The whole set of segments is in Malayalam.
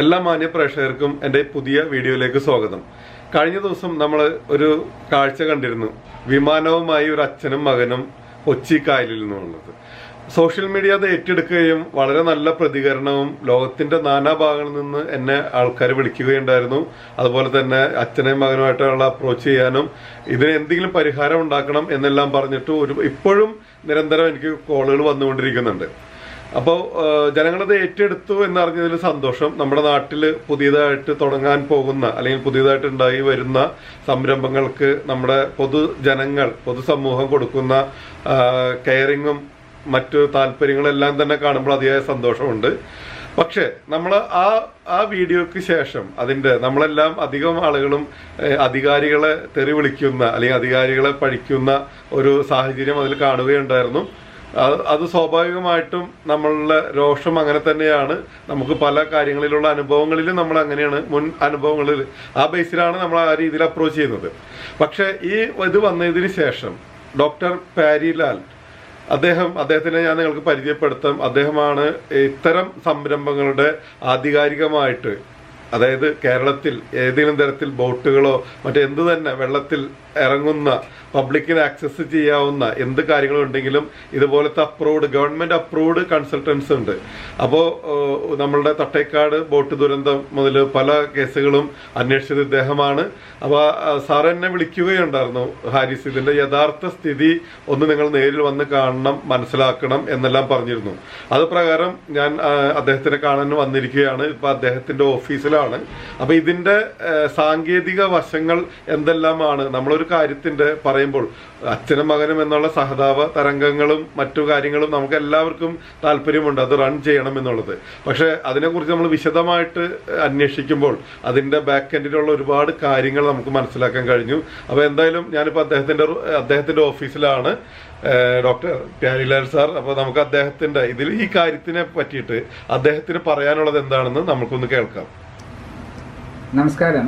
എല്ലാ മാന്യ പ്രേക്ഷകർക്കും എൻ്റെ പുതിയ വീഡിയോയിലേക്ക് സ്വാഗതം. കഴിഞ്ഞ ദിവസം നമ്മൾ ഒരു കാഴ്ച കണ്ടിരുന്നു. വിമാനവുമായി ഒരു അച്ഛനും മകനും കൊച്ചി കായലിൽ നിന്നുള്ളത്. സോഷ്യൽ മീഡിയ അത് ഏറ്റെടുക്കുകയും വളരെ നല്ല പ്രതികരണവും ലോകത്തിന്റെ നാനാഭാഗങ്ങളിൽ നിന്ന് എന്നെ ആൾക്കാർ വിളിക്കുകയുണ്ടായിരുന്നു. അതുപോലെ തന്നെ അച്ഛനെയും മകനുമായിട്ടുള്ള അപ്രോച്ച് ചെയ്യാനും ഇതിന് എന്തെങ്കിലും പരിഹാരം ഉണ്ടാക്കണം എന്നെല്ലാം പറഞ്ഞിട്ട് ഇപ്പോഴും നിരന്തരം എനിക്ക് കോളുകൾ വന്നുകൊണ്ടിരിക്കുന്നുണ്ട്. അപ്പോൾ ജനങ്ങളത് ഏറ്റെടുത്തു എന്നറിഞ്ഞതിൽ സന്തോഷം. നമ്മുടെ നാട്ടിൽ പുതിയതായിട്ട് തുടങ്ങാൻ പോകുന്ന അല്ലെങ്കിൽ പുതിയതായിട്ട് ഉണ്ടായി വരുന്ന സംരംഭങ്ങൾക്ക് നമ്മുടെ പൊതുസമൂഹം കൊടുക്കുന്ന കെയറിങ്ങും മറ്റു താല്പര്യങ്ങളെല്ലാം തന്നെ കാണുമ്പോൾ അതിയായ സന്തോഷമുണ്ട്. പക്ഷേ നമ്മൾ ആ വീഡിയോക്ക് ശേഷം നമ്മളെല്ലാം അധികം ആളുകളും അധികാരികളെ തെറി വിളിക്കുന്ന അല്ലെങ്കിൽ അധികാരികളെ പഴിക്കുന്ന ഒരു സാഹചര്യം അതിൽ കാണുകയുണ്ടായിരുന്നു. അത് സ്വാഭാവികമായിട്ടും നമ്മളുടെ രോഷം അങ്ങനെ തന്നെയാണ്. നമുക്ക് പല കാര്യങ്ങളിലുള്ള അനുഭവങ്ങളിൽ നമ്മൾ അങ്ങനെയാണ്, മുൻ അനുഭവങ്ങളിൽ ആ ബേസിലാണ് നമ്മൾ ആ രീതിയിൽ അപ്രോച്ച് ചെയ്യുന്നത്. പക്ഷേ ഇത് വന്നതിന് ശേഷം ഡോക്ടർ പ്യാരിലാൽ അദ്ദേഹത്തിനെ ഞാൻ നിങ്ങൾക്ക് പരിചയപ്പെടുത്താം. അദ്ദേഹമാണ് ഇത്തരം സംരംഭങ്ങളുടെ ആധികാരികമായിട്ട്, അതായത് കേരളത്തിൽ ഏതെങ്കിലും തരത്തിൽ ബോട്ടുകളോ മറ്റെന്ത് തന്നെ വെള്ളത്തിൽ ഇറങ്ങുന്ന പബ്ലിക്കിന് ആക്സസ് ചെയ്യാവുന്ന എന്ത് കാര്യങ്ങളുണ്ടെങ്കിലും ഇതുപോലത്തെ ഗവൺമെന്റ് അപ്രൂവ്ഡ് കൺസൾട്ടൻസ് ഉണ്ട്. അപ്പോൾ നമ്മളുടെ തട്ടേക്കാട് ബോട്ട് ദുരന്തം മുതൽ പല കേസുകളും അന്വേഷിച്ചത് ഇദ്ദേഹമാണ്. അപ്പോൾ സാർ എന്നെ വിളിക്കുകയുണ്ടായിരുന്നു, ഹാരിസ് ഇതിന്റെ യഥാർത്ഥ സ്ഥിതി ഒന്ന് നിങ്ങൾ നേരിൽ വന്ന് കാണണം, മനസ്സിലാക്കണം എന്നെല്ലാം പറഞ്ഞിരുന്നു. അത് പ്രകാരം ഞാൻ അദ്ദേഹത്തിനെ കാണാൻ വന്നിരിക്കുകയാണ്. ഇപ്പൊ അദ്ദേഹത്തിന്റെ ഓഫീസിലാണ്. അപ്പൊ ഇതിന്റെ സാങ്കേതിക വശങ്ങൾ എന്തെല്ലാമാണ്, നമ്മളൊരു കാര്യത്തിന്റെ പറയുമ്പോൾ അച്ഛനും മകനും എന്നുള്ള സഹതാപ തരംഗങ്ങളും മറ്റു കാര്യങ്ങളും നമുക്ക് എല്ലാവർക്കും താല്പര്യമുണ്ട്, അത് റൺ ചെയ്യണം എന്നുള്ളത്. പക്ഷെ അതിനെക്കുറിച്ച് നമ്മൾ വിശദമായിട്ട് അന്വേഷിക്കുമ്പോൾ അതിന്റെ ബാക്ക് എൻഡിലുള്ള ഒരുപാട് കാര്യങ്ങൾ നമുക്ക് മനസ്സിലാക്കാൻ കഴിഞ്ഞു. അപ്പോൾ എന്തായാലും ഞാനിപ്പോൾ അദ്ദേഹത്തിന്റെ ഓഫീസിലാണ്, ഡോക്ടർ പ്യാരിലാൽ സാർ. അപ്പോൾ നമുക്ക് ഈ കാര്യത്തിനെ പറ്റിയിട്ട് അദ്ദേഹത്തിന് പറയാനുള്ളത് എന്താണെന്ന് നമുക്കൊന്ന് കേൾക്കാം. നമസ്കാരം,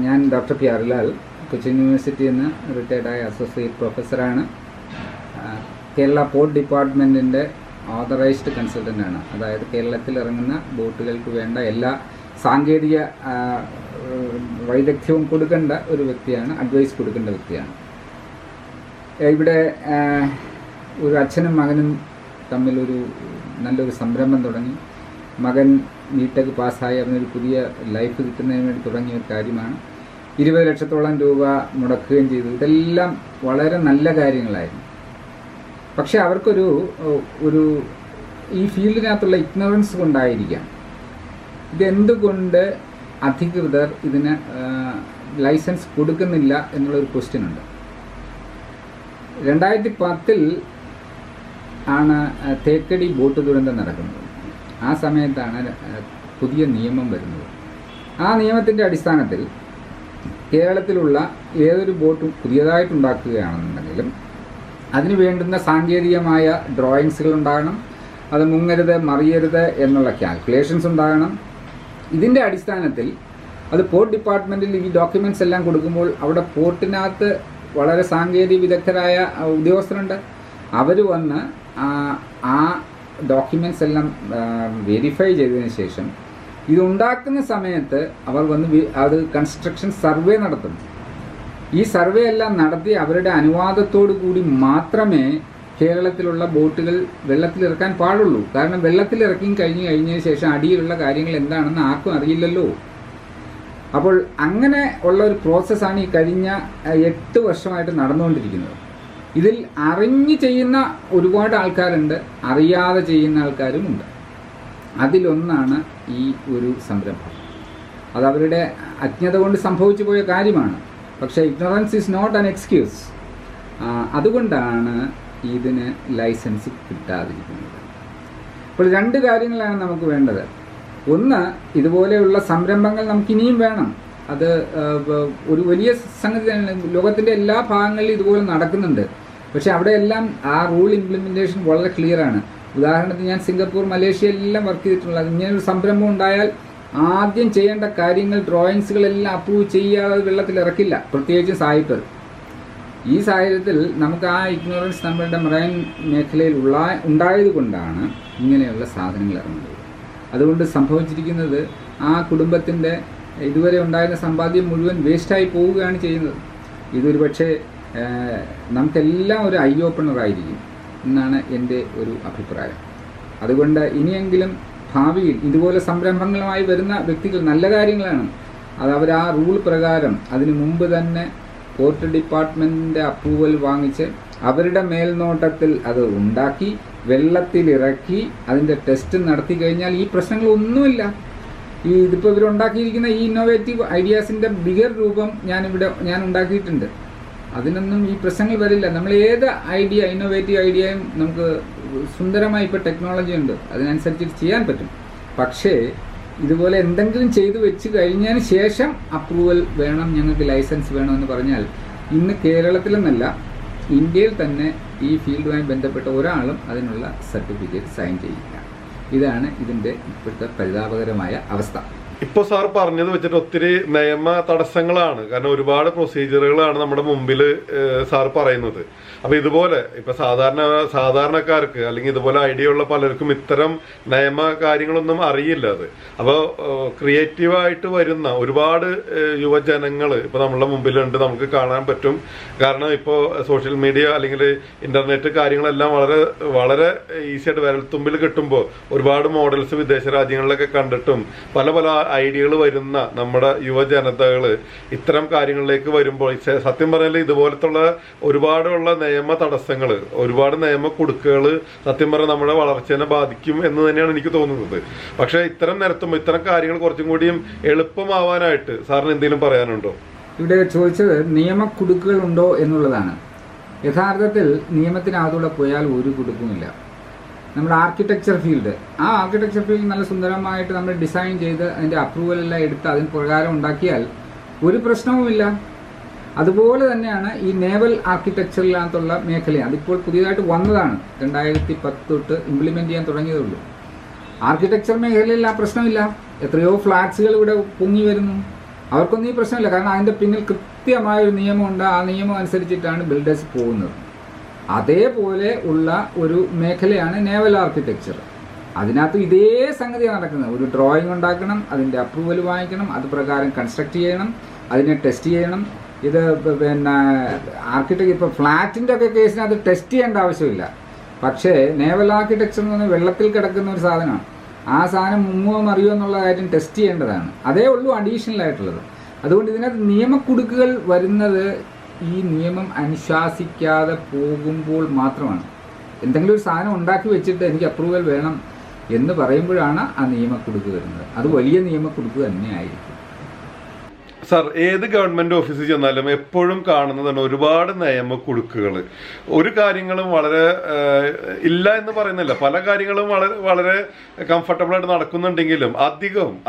ഞാൻ ഡോക്ടർ പ്യാരിലാൽ, കൊച്ചിൻ യൂണിവേഴ്സിറ്റിയിൽ നിന്ന് റിട്ടയർഡായ അസോസിയേറ്റ് പ്രൊഫസറാണ്. കേരള പോർട്ട് ഡിപ്പാർട്ട്മെൻറ്റിൻ്റെ ഓതറൈസ്ഡ് കൺസൾട്ടൻ്റാണ്. അതായത് കേരളത്തിൽ ഇറങ്ങുന്ന ബോട്ടുകൾക്ക് വേണ്ട എല്ലാ സാങ്കേതിക വൈദഗ്ധ്യവും കൊടുക്കേണ്ട ഒരു വ്യക്തിയാണ്, അഡ്വൈസ് കൊടുക്കേണ്ട വ്യക്തിയാണ്. ഇവിടെ ഒരു അച്ഛനും മകനും തമ്മിലൊരു നല്ലൊരു സംരംഭം തുടങ്ങി. മകൻ ബിടെക് പാസ്സായി അവനൊരു പുതിയ ലൈഫ് കിട്ടുന്നതിന് വേണ്ടി തുടങ്ങിയ ഒരു കാര്യമാണ്. 20 ലക്ഷത്തോളം രൂപ മുടക്കുകയും ചെയ്തു. ഇതെല്ലാം വളരെ നല്ല കാര്യങ്ങളായിരുന്നു. പക്ഷെ അവർക്കൊരു ഈ ഫീൽഡിനകത്തുള്ള ഇഗ്നോറൻസ് കൊണ്ടായിരിക്കാം ഇതെന്തുകൊണ്ട് അധികൃതർ ഇതിന് ലൈസൻസ് കൊടുക്കുന്നില്ല എന്നുള്ളൊരു ക്വസ്റ്റ്യൻ ഉണ്ട്. 2010 ആണ് തേക്കടി ബോട്ട് ദുരന്തം നടക്കുന്നത്. ആ സമയത്താണ് പുതിയ നിയമം വരുന്നത്. ആ നിയമത്തിൻ്റെ അടിസ്ഥാനത്തിൽ കേരളത്തിലുള്ള ഏതൊരു ബോട്ടും പുതിയതായിട്ടുണ്ടാക്കുകയാണെന്നുണ്ടെങ്കിലും അതിന് വേണ്ടുന്ന സാങ്കേതികമായ ഡ്രോയിങ്സുകൾ ഉണ്ടാകണം, അത് മുങ്ങരുത് മറിയരുത് എന്നുള്ള കാൽക്കുലേഷൻസ് ഉണ്ടാകണം. ഇതിൻ്റെ അടിസ്ഥാനത്തിൽ അത് പോർട്ട് ഡിപ്പാർട്ട്മെൻറ്റിൽ ഈ ഡോക്യുമെൻറ്റ്സ് എല്ലാം കൊടുക്കുമ്പോൾ അവിടെ പോർട്ടിനകത്ത് വളരെ സാങ്കേതിക വിദഗ്ധരായ ഉദ്യോഗസ്ഥരുണ്ട്. അവർ വന്ന് ആ ഡോക്യുമെൻറ്റ്സ് എല്ലാം വെരിഫൈ ചെയ്തതിന് ശേഷം ഇതുണ്ടാക്കുന്ന സമയത്ത് അവർ വന്ന് അത് കൺസ്ട്രക്ഷൻ സർവേ നടത്തും. ഈ സർവേ എല്ലാം നടത്തി അവരുടെ അനുവാദത്തോടു കൂടി മാത്രമേ കേരളത്തിലുള്ള ബോട്ടുകൾ വെള്ളത്തിലിറക്കാൻ പാടുള്ളൂ. കാരണം വെള്ളത്തിലിറക്കി കഴിഞ്ഞതിന് ശേഷം അടിയിലുള്ള കാര്യങ്ങൾ എന്താണെന്ന് ആർക്കും അറിയില്ലല്ലോ. അപ്പോൾ അങ്ങനെ ഉള്ള ഒരു പ്രോസസ്സാണ് ഈ കഴിഞ്ഞ 8 വർഷമായിട്ട് നടന്നുകൊണ്ടിരിക്കുന്നത്. ഇതിൽ അറിഞ്ഞ് ചെയ്യുന്ന ഒരുപാട് ആൾക്കാരുണ്ട്, അറിയാതെ ചെയ്യുന്ന ആൾക്കാരുമുണ്ട്. അതിലൊന്നാണ് ഈ ഒരു സംരംഭം. അത് അവരുടെ അജ്ഞത കൊണ്ട് സംഭവിച്ചു പോയ കാര്യമാണ്. പക്ഷേ ignorance is not an excuse. അതുകൊണ്ടാണ് ഇതിന് ലൈസൻസ് കിട്ടാതിരിക്കുന്നത്. അപ്പോൾ 2 കാര്യങ്ങളാണ് നമുക്ക് വേണ്ടത്. ഒന്ന്, ഇതുപോലെയുള്ള സംരംഭങ്ങൾ നമുക്കിനിയും വേണം. അത് ഒരു വലിയ സംഗതി തന്നെ. ലോകത്തിൻ്റെ എല്ലാ ഭാഗങ്ങളിലും ഇതുപോലെ നടക്കുന്നുണ്ട്. പക്ഷേ അവിടെയെല്ലാം ആ റൂൾ ഇംപ്ലിമെൻറ്റേഷൻ വളരെ ക്ലിയറാണ്. ഉദാഹരണത്തിന് ഞാൻ സിംഗപ്പൂർ, മലേഷ്യ എല്ലാം വർക്ക് ചെയ്തിട്ടുള്ളത്. ഇങ്ങനൊരു സംരംഭം ഉണ്ടായാൽ ആദ്യം ചെയ്യേണ്ട കാര്യങ്ങൾ ഡ്രോയിങ്സുകളെല്ലാം അപ്രൂവ് ചെയ്യാതെ വെള്ളത്തിൽ ഇറക്കില്ല, പ്രത്യേകിച്ച് സായിപ്പർ. ഈ സാഹചര്യത്തിൽ നമുക്ക് ആ ഇഗ്നോറൻസ് നമ്മളുടെ മറൈൻ മേഖലയിൽ ഉണ്ടായതുകൊണ്ടാണ് ഇങ്ങനെയുള്ള സാധനങ്ങൾ ഇറങ്ങുന്നത്. അതുകൊണ്ട് സംഭവിച്ചിരിക്കുന്നത് ആ കുടുംബത്തിൻ്റെ ഇതുവരെ ഉണ്ടായിരുന്ന സമ്പാദ്യം മുഴുവൻ വേസ്റ്റായി പോവുകയാണ് ചെയ്യുന്നത്. ഇതൊരു പക്ഷേ നമുക്കെല്ലാം ഒരു ഐ ഓപ്പണറായിരിക്കും എന്നാണ് എൻ്റെ ഒരു അഭിപ്രായം. അതുകൊണ്ട് ഇനിയെങ്കിലും ഭാവിയിൽ ഇതുപോലെ സംരംഭങ്ങളുമായി വരുന്ന വ്യക്തികൾ നല്ല കാര്യങ്ങളാണ്, അത് അവർ ആ റൂൾ പ്രകാരം അതിനു മുമ്പ് തന്നെ പോർട്ട് ഡിപ്പാർട്ട്മെൻറ്റിൻ്റെ അപ്രൂവൽ വാങ്ങിച്ച് അവരുടെ മേൽനോട്ടത്തിൽ അത് ഉണ്ടാക്കി വെള്ളത്തിലിറക്കി അതിൻ്റെ ടെസ്റ്റ് നടത്തി കഴിഞ്ഞാൽ ഈ പ്രശ്നങ്ങളൊന്നുമില്ല. ഇതിപ്പോൾ ഇവരുണ്ടാക്കിയിരിക്കുന്ന ഈ ഇന്നോവേറ്റീവ് ഐഡിയാസിൻ്റെ ബിഗർ രൂപം ഞാൻ ഉണ്ടാക്കിയിട്ടുണ്ട്. അതിനൊന്നും ഈ പ്രശ്നങ്ങൾ വരില്ല. നമ്മൾ ഏത് ഇന്നോവേറ്റീവ് ഐഡിയയും നമുക്ക് സുന്ദരമായി ഇപ്പോൾ ടെക്നോളജി ഉണ്ട്, അതിനനുസരിച്ചിട്ട് ചെയ്യാൻ പറ്റും. പക്ഷേ ഇതുപോലെ എന്തെങ്കിലും ചെയ്തു വെച്ച് കഴിഞ്ഞതിന് ശേഷം അപ്രൂവൽ വേണം, ഞങ്ങൾക്ക് ലൈസൻസ് വേണമെന്ന് പറഞ്ഞാൽ ഇന്ന് കേരളത്തിലെന്നല്ല ഇന്ത്യയിൽ തന്നെ ഈ ഫീൽഡുമായി ബന്ധപ്പെട്ട ഒരാളും അതിനുള്ള സർട്ടിഫിക്കറ്റ് സൈൻ ചെയ്യില്ല. ഇതാണ് ഇതിൻ്റെ ഇപ്പോഴത്തെ പരിതാപകരമായ അവസ്ഥ. ഇപ്പോൾ സാർ പറഞ്ഞത് വെച്ചിട്ട് ഒത്തിരി നിയമ തടസ്സങ്ങളാണ്, കാരണം ഒരുപാട് പ്രൊസീജിയറുകളാണ് നമ്മുടെ മുമ്പിൽ സാർ പറയുന്നത്. അപ്പോൾ ഇതുപോലെ ഇപ്പോൾ സാധാരണക്കാർക്ക് അല്ലെങ്കിൽ ഇതുപോലെ ഐഡിയ ഉള്ള പലർക്കും ഇത്തരം നിയമ കാര്യങ്ങളൊന്നും അറിയില്ല. അത് അപ്പോൾ ക്രിയേറ്റീവായിട്ട് വരുന്ന ഒരുപാട് യുവജനങ്ങൾ ഇപ്പോൾ നമ്മളുടെ മുമ്പിലുണ്ട്, നമുക്ക് കാണാൻ പറ്റും. കാരണം ഇപ്പോൾ സോഷ്യൽ മീഡിയ അല്ലെങ്കിൽ ഇന്റർനെറ്റ് കാര്യങ്ങളെല്ലാം വളരെ വളരെ ഈസിയായിട്ട് വിരൽത്തുമ്പിൽ കിട്ടുമ്പോൾ ഒരുപാട് മോഡൽസ് വിദേശ രാജ്യങ്ങളിലൊക്കെ കണ്ടിട്ടും പല പല ഐഡിയകൾ വരുന്ന നമ്മുടെ യുവജനതകൾ ഇത്തരം കാര്യങ്ങളിലേക്ക് വരുമ്പോൾ സത്യം പറഞ്ഞാൽ ഇതുപോലത്തുള്ള ഒരുപാടുള്ള നിയമ തടസ്സങ്ങൾ, ഒരുപാട് നിയമ കുടുക്കുകൾ സത്യം പറഞ്ഞാൽ നമ്മുടെ വളർച്ചയെ ബാധിക്കും എന്ന് തന്നെയാണ് എനിക്ക് തോന്നുന്നത്. പക്ഷേ ഇത്തരം നിരത്തുമ്പോൾ ഇത്തരം കാര്യങ്ങൾ കുറച്ചും കൂടിയും എളുപ്പമാവാനായിട്ട് സാറിന് എന്തെങ്കിലും പറയാനുണ്ടോ? ഇവിടെ ചോദിച്ചത് നിയമക്കുടുക്കുകൾ ഉണ്ടോ എന്നുള്ളതാണ്. യഥാർത്ഥത്തിൽ നിയമത്തിനകത്തൂടെ പോയാൽ ഒരു കുടുക്കുമില്ല. നമ്മുടെ ആർക്കിടെക്ചർ ഫീൽഡ്, ആ ആർക്കിടെക്ചർ ഫീൽഡ് നല്ല സുന്ദരമായിട്ട് നമ്മൾ ഡിസൈൻ ചെയ്ത് അതിൻ്റെ അപ്രൂവൽ എല്ലാം എടുത്ത് അതിന് പ്രകാരം ഉണ്ടാക്കിയാൽ ഒരു പ്രശ്നവുമില്ല. അതുപോലെ തന്നെയാണ് ഈ നേവൽ ആർക്കിടെക്ചറിനകത്തുള്ള മേഖല. അതിപ്പോൾ പുതിയതായിട്ട് വന്നതാണ്, 2010 തൊട്ട് ഇംപ്ലിമെൻറ്റ് ചെയ്യാൻ തുടങ്ങിയതുള്ളൂ. ആർക്കിടെക്ചർ മേഖലയിൽ ആ പ്രശ്നമില്ല. എത്രയോ ഫ്ലാറ്റ്സുകൾ ഇവിടെ പൊങ്ങി വരുന്നു, അവർക്കൊന്നും ഈ പ്രശ്നമില്ല. കാരണം അതിൻ്റെ പിന്നിൽ കൃത്യമായൊരു നിയമമുണ്ട്, ആ നിയമം അനുസരിച്ചിട്ടാണ് ബിൽഡേഴ്സ് പോകുന്നത്. അതേപോലെ ഉള്ള ഒരു മേഖലയാണ് നേവൽ ആർക്കിടെക്ചർ. അതിനകത്ത് ഇതേ സംഗതിയാണ് നടക്കുന്നത്. ഒരു ഡ്രോയിങ് ഉണ്ടാക്കണം, അതിൻ്റെ അപ്രൂവൽ വാങ്ങിക്കണം, അത് പ്രകാരം കൺസ്ട്രക്ട് ചെയ്യണം, അതിനെ ടെസ്റ്റ് ചെയ്യണം. ഇത് പിന്നെ ആർക്കിടെക്ട് ഇപ്പോൾ ഫ്ലാറ്റിൻ്റെ ഒക്കെ കേസിന് അത് ടെസ്റ്റ് ചെയ്യേണ്ട ആവശ്യമില്ല. പക്ഷേ നേവൽ ആർക്കിടെക്ചർ എന്ന് പറഞ്ഞാൽ വെള്ളത്തിൽ കിടക്കുന്ന ഒരു സാധനമാണ്. ആ സാധനം മുങ്ങുമോ മറിയോ എന്നുള്ള കാര്യം ടെസ്റ്റ് ചെയ്യേണ്ടതാണ്. അതേ ഉള്ളൂ അഡീഷണൽ ആയിട്ടുള്ളത്. അതുകൊണ്ട് ഇതിനകത്ത് നിയമക്കുടുക്കുകൾ വരുന്നത് ഈ നിയമം അനുശാസിക്കാതെ പോകുമ്പോൾ മാത്രമാണ്. എന്തെങ്കിലും ഒരു സാധനം ഉണ്ടാക്കി വെച്ചിട്ട് എനിക്ക് അപ്രൂവൽ വേണം എന്ന് പറയുമ്പോഴാണ് ആ നിയമക്കുടുക്ക് വരുന്നത്. അത് വലിയ നിയമക്കുടുക്ക് തന്നെ ആയിരിക്കും. സാർ, ഏത് ഗവൺമെന്റ് ഓഫീസിൽ ചെന്നാലും എപ്പോഴും കാണുന്നതാണ് ഒരുപാട് നിയമക്കുടുക്കുകൾ. ഒരു കാര്യങ്ങളും വളരെ ഇല്ല എന്ന് പറയുന്നില്ല, പല കാര്യങ്ങളും വളരെ വളരെ കംഫർട്ടബിൾ ആയിട്ട് നടക്കുന്നുണ്ടെങ്കിലും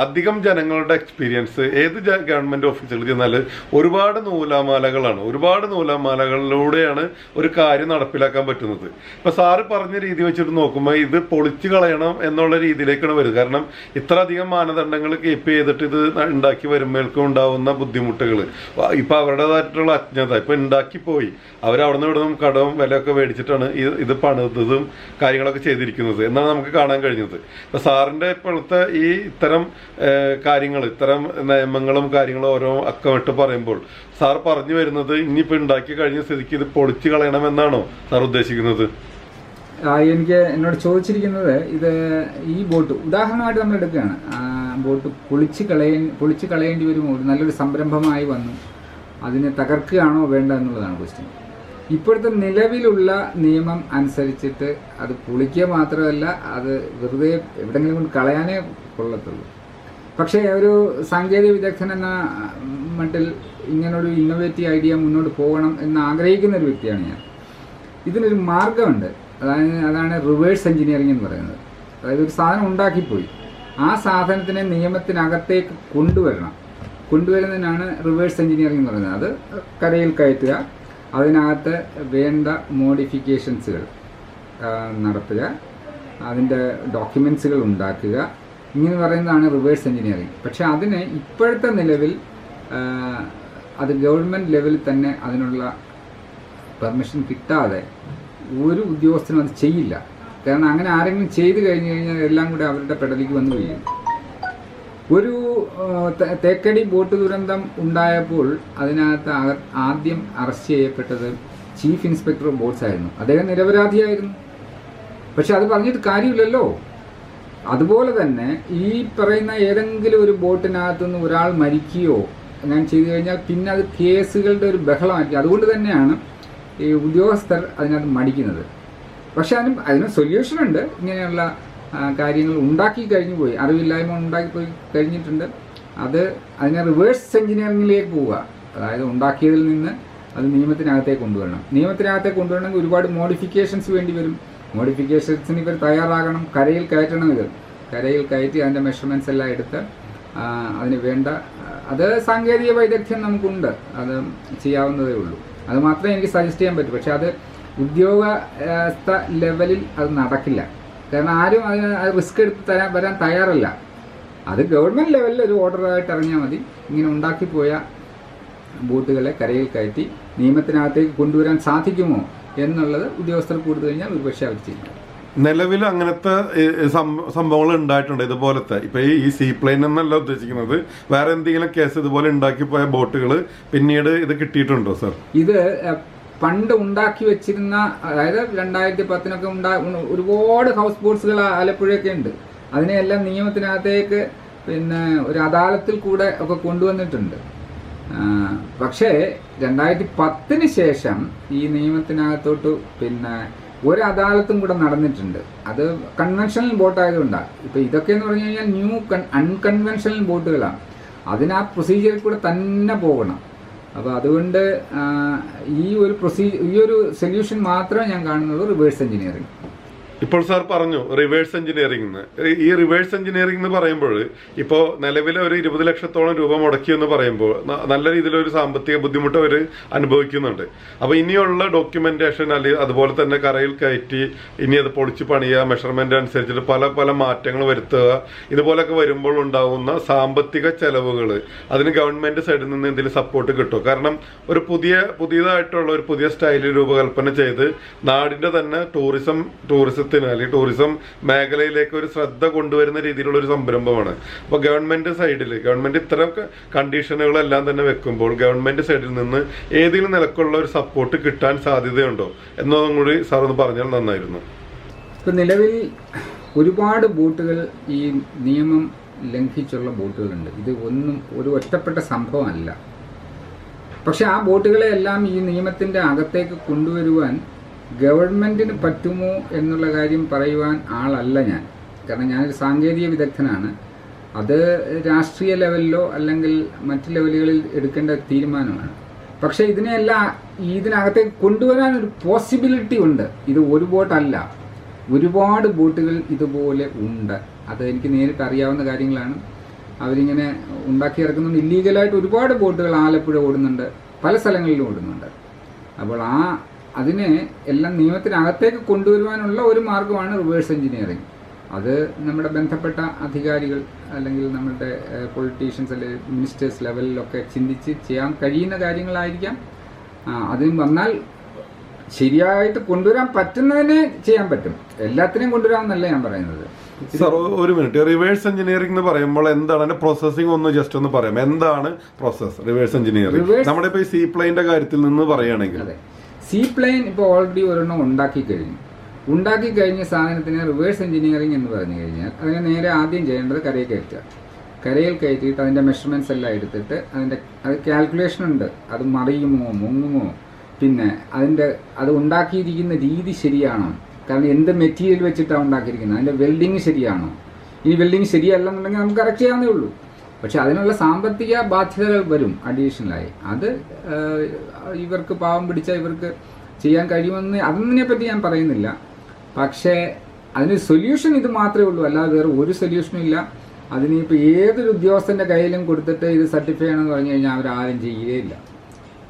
അധികം ജനങ്ങളുടെ എക്സ്പീരിയൻസ് ഏത് ഗവൺമെന്റ് ഓഫീസുകളിൽ ചെന്നാൽ ഒരുപാട് നൂലാമാലകളാണ്. ഒരുപാട് നൂലാമാലകളിലൂടെയാണ് ഒരു കാര്യം നടപ്പിലാക്കാൻ പറ്റുന്നത്. ഇപ്പൊ സാറ് പറഞ്ഞ രീതി വെച്ചിട്ട് നോക്കുമ്പോൾ ഇത് പൊളിച്ചു കളയണം എന്നുള്ള രീതിയിലേക്കാണ് വരുന്നത്. കാരണം ഇത്ര അധികം മാനദണ്ഡങ്ങൾ കീപ്പ് ചെയ്തിട്ട് ഇത് ഉണ്ടാക്കി വരുമ്പോഴേക്കും ഉണ്ടാവുന്ന ബുദ്ധിമുട്ടുകൾ, ഇപ്പൊ അവരുടേതായിട്ടുള്ള അജ്ഞത, ഇപ്പൊ ഉണ്ടാക്കിപ്പോയി അവരവിടുന്ന് ഇവിടുന്ന് കടവും വിലയൊക്കെ മേടിച്ചിട്ടാണ് ഇത് പണിതതും കാര്യങ്ങളൊക്കെ ചെയ്തിരിക്കുന്നത് എന്നാണ് നമുക്ക് കാണാൻ കഴിഞ്ഞത്. ഇപ്പൊ സാറിന്റെ ഇപ്പോഴത്തെ ഈ ഇത്തരം കാര്യങ്ങൾ, ഇത്തരം നിയമങ്ങളും കാര്യങ്ങളും ഓരോ അക്കമിട്ട് പറയുമ്പോൾ സാർ പറഞ്ഞു വരുന്നത് ഇനിയിപ്പോ ഉണ്ടാക്കി കഴിഞ്ഞ സ്ഥിതിക്ക് ഇത് പൊളിച്ചു കളയണമെന്നാണോ സാർ ഉദ്ദേശിക്കുന്നത്? എന്നോട് ചോദിച്ചിരിക്കുന്നത് ഇത് ഈ ബോട്ട് ഉദാഹരണമായിട്ട് നമ്മൾ എടുക്കുകയാണ്. ബോട്ട് പൊളിച്ച് കളയേണ്ടി വരുമോ? ഒരു നല്ലൊരു സംരംഭമായി വന്നു, അതിനെ തകർക്കുകയാണോ വേണ്ട എന്നുള്ളതാണ് ക്വസ്റ്റ്യൻ. ഇപ്പോഴത്തെ നിലവിലുള്ള നിയമം അനുസരിച്ചിട്ട് അത് പൊളിക്കുക മാത്രമല്ല, അത് വെറുതെ എവിടെയെങ്കിലും കൊണ്ട് കളയാനേ കൊള്ളത്തുള്ളൂ. പക്ഷേ ഒരു സാങ്കേതിക വിദഗ്ധൻ എന്ന മട്ടിൽ ഇങ്ങനൊരു ഇന്നോവേറ്റീവ് ഐഡിയ മുന്നോട്ട് പോകണം എന്ന് ആഗ്രഹിക്കുന്ന ഒരു വ്യക്തിയാണ് ഞാൻ. ഇതിനൊരു മാർഗമുണ്ട്, അതാണ് റിവേഴ്സ് എഞ്ചിനീയറിംഗ് എന്ന് പറയുന്നത്. അതായത് ഒരു സാധനം ഉണ്ടാക്കിപ്പോയി, ആ സാധനത്തിനെ നിയമത്തിനകത്തേക്ക് കൊണ്ടുവരുന്നതിനാണ് റിവേഴ്സ് എഞ്ചിനീയറിംഗ് എന്ന് പറയുന്നത്. അത് കരയിൽ കയറ്റുക, അതിനകത്ത് വേണ്ട മോഡിഫിക്കേഷൻസുകൾ നടത്തുക, അതിൻ്റെ ഡോക്യുമെൻസുകൾ ഉണ്ടാക്കുക, ഇങ്ങനെ പറയുന്നതാണ് റിവേഴ്സ് എഞ്ചിനീയറിംഗ്. പക്ഷേ അതിന് ഇപ്പോഴത്തെ നിലവിൽ അത് ഗവൺമെൻറ് ലെവലിൽ തന്നെ അതിനുള്ള പെർമിഷൻ കിട്ടാതെ ഒരു ഉദ്യോഗസ്ഥനും അത് ചെയ്യില്ല. കാരണം അങ്ങനെ ആരെങ്കിലും ചെയ്തു കഴിഞ്ഞു കഴിഞ്ഞാൽ എല്ലാം കൂടെ അവരുടെ പെടലിക്ക് വന്നു വീഴും. ഒരു തേക്കടി ബോട്ട് ദുരന്തം ഉണ്ടായപ്പോൾ അതിനകത്ത് ആദ്യം അറസ്റ്റ് ചെയ്യപ്പെട്ടത് ചീഫ് ഇൻസ്പെക്ടർ ഓഫ് ബോട്ട്സ് ആയിരുന്നു. അദ്ദേഹം നിരപരാധിയായിരുന്നു. പക്ഷെ അത് പറഞ്ഞിട്ട് കാര്യമില്ലല്ലോ. അതുപോലെ തന്നെ ഈ പറയുന്ന ഏതെങ്കിലും ഒരു ബോട്ടിനകത്തുനിന്ന് ഒരാൾ മരിക്കുകയോ അങ്ങനെ ചെയ്തു കഴിഞ്ഞാൽ പിന്നെ അത് കേസുകളുടെ ഒരു ബഹളമാക്കി. അതുകൊണ്ട് തന്നെയാണ് ഈ ഉദ്യോഗസ്ഥർ അതിനകത്ത് മടിക്കുന്നത്. പക്ഷെ അതിന് സൊല്യൂഷനുണ്ട്. ഇങ്ങനെയുള്ള കാര്യങ്ങൾ ഉണ്ടാക്കി കഴിഞ്ഞു പോയി, അറിവില്ലായ്മ ഉണ്ടാക്കി പോയി കഴിഞ്ഞിട്ടുണ്ട്. അതിനെ റിവേഴ്സ് എഞ്ചിനീയറിംഗിലേക്ക് പോവുക. അതായത് ഉണ്ടാക്കിയതിൽ നിന്ന് അത് നിയമത്തിനകത്തേക്ക് കൊണ്ടുവരണം. നിയമത്തിനകത്തേക്ക് കൊണ്ടുവരണമെങ്കിൽ ഒരുപാട് മോഡിഫിക്കേഷൻസ് വേണ്ടി വരും. മോഡിഫിക്കേഷൻസിന് ഇവർ തയ്യാറാകണം. കരയിൽ കയറ്റണം. കരയിൽ കയറ്റി അതിൻ്റെ മെഷർമെൻറ്റ്സ് എല്ലാം എടുത്ത് അതിന് വേണ്ട അത് സാങ്കേതിക വൈദഗ്ധ്യം നമുക്കുണ്ട്. അത് ചെയ്യാവുന്നതേ ഉള്ളൂ. അത് മാത്രമേ എനിക്ക് സജസ്റ്റ് ചെയ്യാൻ പറ്റൂ. പക്ഷെ അത് ഉദ്യോഗസ്ഥ ലെവലിൽ അത് നടക്കില്ല. കാരണം ആരും അതിന് റിസ്ക് എടുത്ത് വരാൻ തയ്യാറല്ല. അത് ഗവൺമെൻറ് ലെവലിൽ ഒരു ഓർഡറായിട്ട് ഇറങ്ങിയാൽ മതി. ഇങ്ങനെ ഉണ്ടാക്കിപ്പോയ ബോട്ടുകളെ കരയിൽ കയറ്റി നിയമത്തിനകത്തേക്ക് കൊണ്ടുവരാൻ സാധിക്കുമോ എന്നുള്ളത് ഉദ്യോഗസ്ഥർക്ക് കൊടുത്തു കഴിഞ്ഞാൽ ഒരുപക്ഷെ അവർ ചെയ്യും. നിലവിൽ അങ്ങനത്തെ സംഭവങ്ങൾ ഉണ്ടായിട്ടുണ്ട് ഇതുപോലത്തെ. ഇപ്പൊ ഈ സീ പ്ലെയിൻ എന്നല്ല ഉദ്ദേശിക്കുന്നത്, വേറെ എന്തെങ്കിലും കേസ് ഇതുപോലെ ഉണ്ടാക്കിപ്പോയ ബോട്ടുകൾ പിന്നീട് ഇത് കിട്ടിയിട്ടുണ്ടോ സർ? ഇത് പണ്ട് ഉണ്ടാക്കി വെച്ചിരുന്ന, അതായത് 2010 ഒരുപാട് ഹൗസ് ബോട്ട്സുകൾ ആലപ്പുഴയൊക്കെ ഉണ്ട്. അതിനെയെല്ലാം നിയമത്തിനകത്തേക്ക് പിന്നെ ഒരു അദാലത്തിൽ കൂടെ ഒക്കെ കൊണ്ടുവന്നിട്ടുണ്ട്. പക്ഷേ 2010 ശേഷം ഈ നിയമത്തിനകത്തോട്ട് പിന്നെ ഒരു അദാലത്തും കൂടെ നടന്നിട്ടുണ്ട്. അത് കൺവെൻഷണൽ ബോട്ടായതുകൊണ്ടാണ്. ഇപ്പം ഇതൊക്കെ എന്ന് പറഞ്ഞു കഴിഞ്ഞാൽ അൺകൺവെൻഷണൽ ബോട്ടുകളാണ്. അതിന് ആ പ്രൊസീജിയറിൽ കൂടെ തന്നെ പോകണം. അപ്പോൾ അതുകൊണ്ട് ഈ ഒരു സൊല്യൂഷൻ മാത്രമേ ഞാൻ കാണുന്നുള്ളൂ, റിവേഴ്സ് എഞ്ചിനീയറിംഗ്. ഇപ്പോൾ സാർ പറഞ്ഞു റിവേഴ്സ് എഞ്ചിനീയറിംഗ് എന്ന്. ഈ റിവേഴ്സ് എഞ്ചിനീയറിംഗ് എന്ന് പറയുമ്പോൾ ഇപ്പോൾ നിലവിലെ ഒരു 20 ലക്ഷത്തോളം രൂപ മുടക്കി എന്ന് പറയുമ്പോൾ നല്ല രീതിയിലൊരു സാമ്പത്തിക ബുദ്ധിമുട്ട് അവർ അനുഭവിക്കുന്നുണ്ട്. അപ്പോൾ ഇനിയുള്ള ഡോക്യുമെന്റേഷൻ അല്ലെങ്കിൽ അതുപോലെ തന്നെ കരയിൽ കയറ്റി ഇനി അത് പൊളിച്ച് പണിയുക, മെഷർമെന്റ് അനുസരിച്ചിട്ട് പല പല മാറ്റങ്ങൾ വരുത്തുക, ഇതുപോലൊക്കെ വരുമ്പോൾ ഉണ്ടാകുന്ന സാമ്പത്തിക ചെലവുകൾ അതിന് ഗവൺമെന്റ് സൈഡിൽ നിന്ന് എന്തെങ്കിലും സപ്പോർട്ട് കിട്ടും? കാരണം ഒരു പുതിയതായിട്ടുള്ള ഒരു പുതിയ സ്റ്റൈലിൽ രൂപകൽപ്പന ചെയ്ത് നാടിന്റെ തന്നെ ടൂറിസത്തിന് അല്ലെങ്കിൽ ടൂറിസം മേഖലയിലേക്ക് ഒരു ശ്രദ്ധ കൊണ്ടുവരുന്ന രീതിയിലുള്ള ഒരു സംരംഭമാണ്. അപ്പോൾ ഗവൺമെന്റ് ഇത്തരം കണ്ടീഷനുകളെല്ലാം തന്നെ വെക്കുമ്പോൾ ഗവൺമെന്റ് സൈഡിൽ നിന്ന് ഏതെങ്കിലും നിലക്കുള്ള ഒരു സപ്പോർട്ട് കിട്ടാൻ സാധ്യതയുണ്ടോ എന്നതും കൂടി സാർ ഒന്ന് പറഞ്ഞാൽ നന്നായിരുന്നു. ഇപ്പം നിലവിൽ ഒരുപാട് ബോട്ടുകൾ ഈ നിയമം ലംഘിച്ചുള്ള ബോട്ടുകളുണ്ട്. ഇത് ഒരു ഒറ്റപ്പെട്ട സംഭവമല്ല. പക്ഷെ ആ ബോട്ടുകളെ എല്ലാം ഈ നിയമത്തിൻ്റെ അകത്തേക്ക് കൊണ്ടുവരുവാൻ ഗവൺമെൻറ്റിന് പറ്റുമോ എന്നുള്ള കാര്യം പറയുവാൻ ആളല്ല ഞാൻ. കാരണം ഞാനൊരു സാങ്കേതിക വിദഗ്ധനാണ്. അത് രാഷ്ട്രീയ ലെവലിലോ അല്ലെങ്കിൽ മറ്റ് ലെവലുകളിൽ എടുക്കേണ്ട തീരുമാനമാണ്. പക്ഷേ ഇതിനെല്ലാം ഇതിനകത്തേക്ക് കൊണ്ടുവരാനൊരു പോസിബിലിറ്റി ഉണ്ട്. ഇത് ഒരു ബോട്ടല്ല, ഒരുപാട് ബോട്ടുകൾ ഇതുപോലെ ഉണ്ട്. അത് എനിക്ക് നേരിട്ട് അറിയാവുന്ന കാര്യങ്ങളാണ്. അവരിങ്ങനെ ഉണ്ടാക്കിയിറക്കുന്നുണ്ട്. ഇല്ലീഗലായിട്ട് ഒരുപാട് ബോട്ടുകൾ ആലപ്പുഴ ഓടുന്നുണ്ട്, പല സ്ഥലങ്ങളിലും ഓടുന്നുണ്ട്. അപ്പോൾ അതിനെ എല്ലാം നിയമത്തിനകത്തേക്ക് കൊണ്ടുവരുവാനുള്ള ഒരു മാർഗമാണ് റിവേഴ്സ് എഞ്ചിനീയറിംഗ്. അത് നമ്മുടെ ബന്ധപ്പെട്ട അധികാരികൾ അല്ലെങ്കിൽ നമ്മുടെ പൊളിറ്റീഷ്യൻസ് അല്ലെങ്കിൽ മിനിസ്റ്റേഴ്സ് ലെവലിലൊക്കെ ചിന്തിച്ച് ചെയ്യാൻ കഴിയുന്ന കാര്യങ്ങളായിരിക്കാം. അതിന് വന്നാൽ ശരിയായിട്ട് കൊണ്ടുവരാൻ പറ്റുന്നതിനെ ചെയ്യാൻ പറ്റും. എല്ലാത്തിനെയും കൊണ്ടുവരാമെന്നല്ല ഞാൻ പറയുന്നത്. സാർ ഒരു മിനിറ്റ്, റിവേഴ്സ് എഞ്ചിനീയറിംഗ് എന്ന് പറയുമ്പോൾ എന്താണ് അതിന്റെ പ്രോസസ്സിംഗ് ഒന്ന് ജസ്റ്റ് ഒന്ന് പറയാം. എന്താണ് പ്രോസസ് റിവേഴ്സ് എഞ്ചിനീയറിംഗ്? നമ്മുടെ ഇപ്പോൾ സീ പ്ലെയിന്റെ കാര്യത്തിൽ നിന്ന് പറയുകയാണെങ്കിൽ, അതെ, സീ പ്ലെയിൻ ഇപ്പോൾ ഓൾറെഡി ഒരെണ്ണം ഉണ്ടാക്കി കഴിഞ്ഞ സാധനത്തിന് റിവേഴ്സ് എഞ്ചിനീയറിംഗ് എന്ന് പറഞ്ഞു കഴിഞ്ഞാൽ അതിനെ നേരെ ആദ്യം ചെയ്യേണ്ടത് കരയിൽ കയറ്റുക. കരയിൽ കയറ്റിയിട്ട് അതിൻ്റെ മെഷർമെൻറ്റ്സ് എല്ലാം എടുത്തിട്ട് അത് കാൽക്കുലേഷൻ ഉണ്ട്. അത് മറിയുമോ മുങ്ങുമോ, പിന്നെ അത് ഉണ്ടാക്കിയിരിക്കുന്ന രീതി ശരിയാണോ, കാരണം എന്ത് മെറ്റീരിയൽ വെച്ചിട്ടാണ് ഉണ്ടാക്കിയിരിക്കുന്നത്, അതിൻ്റെ വെൽഡിങ് ശരിയാണോ. ഈ വെൽഡിങ് ശരിയല്ലെന്നുണ്ടെങ്കിൽ നമുക്ക് കറക്റ്റ് ചെയ്യാവുന്നേ ഉള്ളൂ. പക്ഷെ അതിനുള്ള സാമ്പത്തിക ബാധ്യതകൾ വരും അഡീഷണലായി. അത് ഇവർക്ക് പാവം പിടിച്ചാൽ ഇവർക്ക് ചെയ്യാൻ കഴിയുമെന്ന് അതിനെപ്പറ്റി ഞാൻ പറയുന്നില്ല. പക്ഷേ അതിന് സൊല്യൂഷൻ ഇത് മാത്രമേ ഉള്ളൂ, അല്ലാതെ വേറെ ഒരു സൊല്യൂഷനും ഇല്ല. അതിനിപ്പോൾ ഏതൊരു ഉദ്യോഗസ്ഥൻ്റെ കയ്യിലും കൊടുത്തിട്ട് ഇത് സർട്ടിഫൈ ചെയ്യണമെന്ന് പറഞ്ഞു കഴിഞ്ഞാൽ അവരാരും ചെയ്യുകയില്ല.